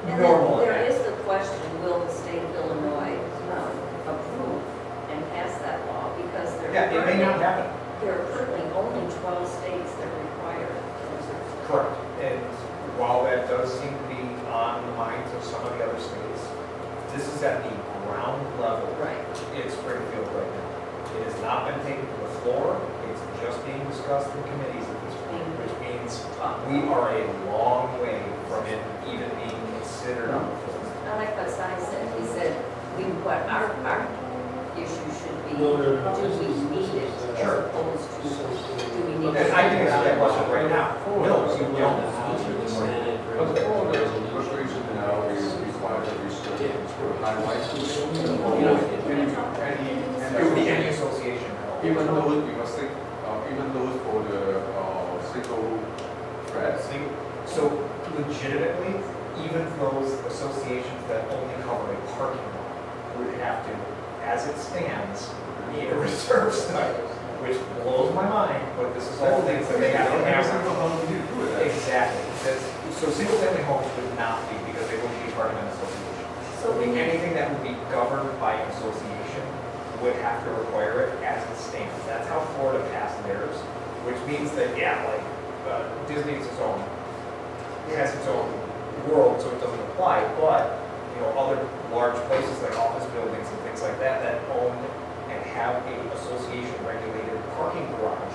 And normal. then there is the question, will the state of Illinois approve and pass that law? Because Yeah, it may not happen. there are currently only 12 states that require a reserve study. Correct. And while that does seem to be on the minds of some of the other states, this is at the ground level Right. in Springfield right now. It has not been taken to the floor, it's just being discussed in committees at this point, which means we are a long way from it even being considered on the floor. I like what Si said, he said, what our issue should be, No, no, no, do we this need it is, as Sure. opposed to, do we need And it? I can answer that question right now. No, you don't. But all the preparation now is required to research for high license. It would be any association. Even those, because even those for the single threads. So legitimately, even those associations that only cover a parking lot would have to, as it stands, need a reserve study, which blows my mind, but this is all things that they have to have. Exactly. So single-family homes would not be, because they wouldn't be part of an association. So we need, Anything that would be governed by an association would have to require it as it stands. That's how Florida passed theirs, which means that, yeah, like, Disney is its own, it has its own world, so it doesn't apply, but, you know, other large places like office buildings and things like that that own and have a association-regulated parking garage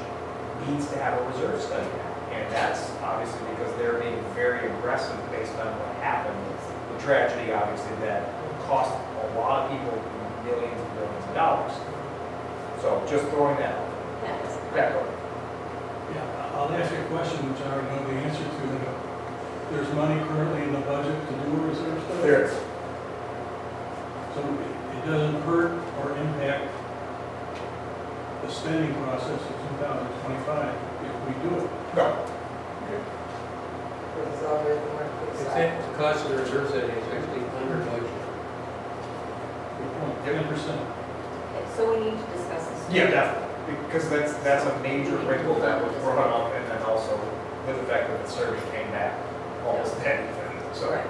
needs to have a reserve study now. And that's obviously because they're being very aggressive based on what happened. The tragedy, obviously, that cost a lot of people millions and millions of dollars. So just throwing that out. Back over. Yeah, I'll ask you a question which I already know the answer to. There's money currently in the budget to do a reserve study? There is. So it doesn't hurt or impact the spending process of 2025 if we do it. No. Because it's already marked to the It's side. the cost of the reserve setting is actually under budget. Good point, 10%. Okay, so we need to discuss this. Yeah, definitely. Because that's a major wrinkle that was brought up, and then also with the fact that the survey came back almost dead even. So Right.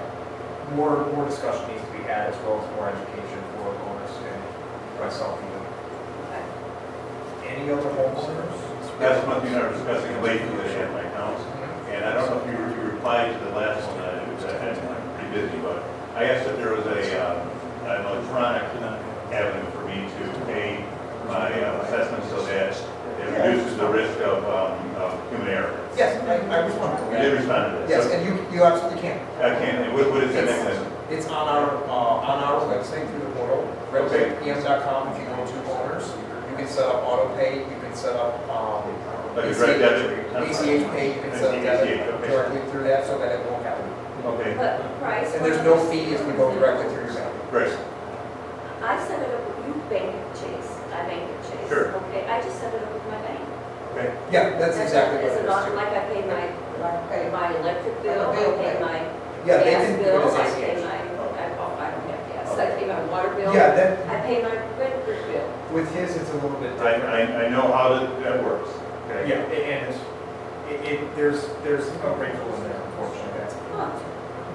more discussion needs to be had, as well as more education for owners and myself even. Okay. Any other homeowners? Last month, you and I were discussing a late fee at my house, and I don't know if you replied to the last one, I'm pretty busy, but I asked if there was an electronic avenue for me to pay my assessment so that it reduces the risk of human error. Yes, I responded. You did respond to this. Yes, So and you absolutely can. I can't, and what is the mechanism? It's on our website through the portal, redbankpm.com. If you go to owners, you can set up auto pay, you can set up, Like a direct debit? ACH pay, you can set up that ACH, okay. directly through that so that it won't happen. Okay, But price. And there's no fee if we go directly through your bank. great. I set it up with you, bank at Chase. I bank at Chase. Sure. Okay, I just set it up with my bank. Okay, Yeah, that's exactly what Is it it not is too. like I pay my Okay. electric bill, Like a bill I pay pay. my Yeah, they gas can do bill, it as I pay ACH. my, I don't have gas, I pay my water bill. Yeah, that, I pay my electric bill. with his, it's a little bit different. I know how that works. Okay. Yeah, and there's a wrinkle in there, unfortunately, that's. Huh.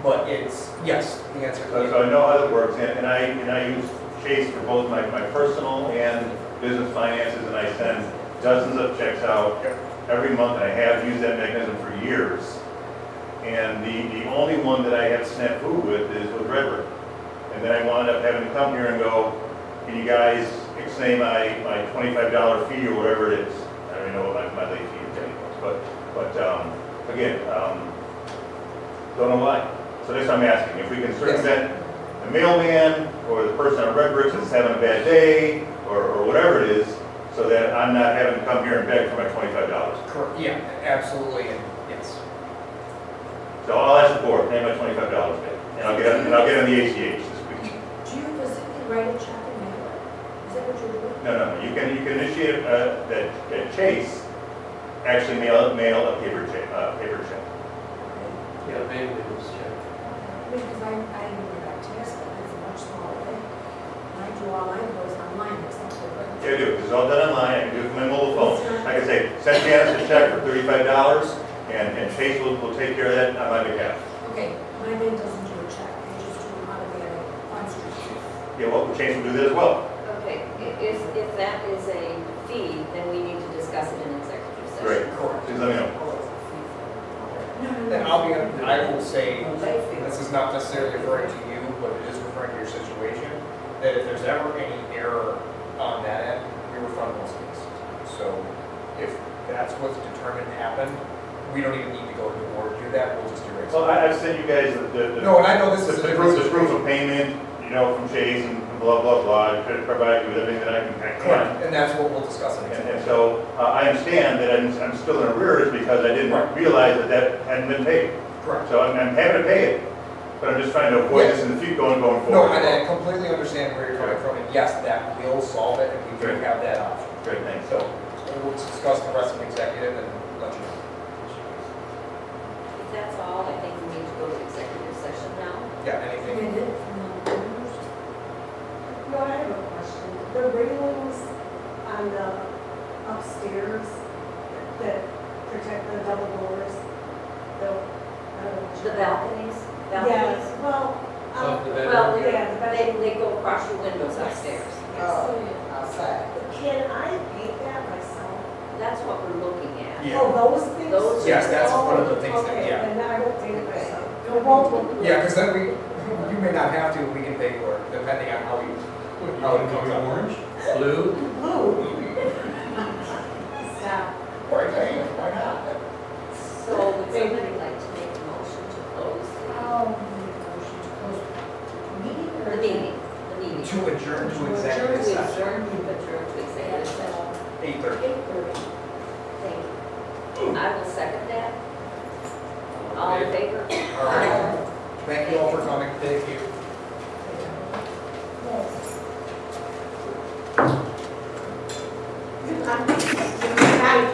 But it's, yes, the answer So is. I know how that works, and I use Chase for both my personal and business finances, and I send dozens of checks out every month, and I have used that mechanism for years. And the only one that I have snafu with is with Redbird. And then I wound up having to come here and go, can you guys extend my $25 fee or whatever it is? I don't even know what my late fee is anymore, but again, don't know why. So that's what I'm asking, if we can circumvent the mailman or the person on Redbird that's having a bad day or whatever it is, so that I'm not having to come here and beg for my $25. Correct, yeah, absolutely, and yes. So I'll ask the board, pay my $25 back, and I'll get on the ACH this week. Do you physically write a check and mail it? Is that what you're doing? No, you can initiate that Chase actually mail a paper check. Yeah, bank bills, check. Because I remember that test, but it's a much smaller thing. And I do all my bills online except for. Yeah, I do, it's all done online, I can do it from my mobile phone. Like I say, send Janice a check for $35, and Chase will take care of that on my behalf. Okay, my bank doesn't do a check, they just do an automatic funds transfer. Yeah, well, Chase will do that as well. Okay, if that is a fee, then we need to discuss it in executive session. Great, please let me know. And I'll be, I will say, this is not necessarily referring to you, but it is referring to your situation, that if there's ever any error on that end, we refund those fees. So if that's what's determined happened, we don't even need to go to the board to do that, we'll just erase Well, it. I've sent you guys the No, and I know this is a the different proof of payment, from Chase and blah, blah, blah, I try to provide you with everything that I can. Correct, and that's what we'll discuss in And executive. so I understand that I'm still in arrears because I didn't realize that hadn't been paid. Correct. So I'm having to pay it, but I'm just trying to avoid this in the future going No, forward. and I completely understand where you're coming from, and yes, that will solve it, and we do Great. have that option. Great, thanks. So we'll discuss the rest of executive and let you know. If that's all, I think we need to go to executive session now. Yeah, And anything? it is from the owners. No, I have a question. The railings on the upstairs that protect the double doors, I don't know what The you- balconies? Yes, well, Above the bedroom. Well, yeah, the bedroom. they go across your windows upstairs. Oh, I'll outside. Can I paint that myself? That's what we're looking at. Yeah. Oh, those things? Those- Yes, that's one of the Oh, things that, okay, yeah. then I won't paint it myself. I won't. Yeah, because then you may not have to, we can pay for it, depending on how we, What, you how want it to comes do out. orange? Blue? Blue. Stop. Why not? Why not? So would somebody like to make a motion to close I'll make a motion to close the meeting or? the meeting? The meeting. To adjourn to To executive session, adjourn to executive session. 8:30. 8:30. Thank you. I will second that. All in favor? All right. Thank you all for coming. Thank you. I'm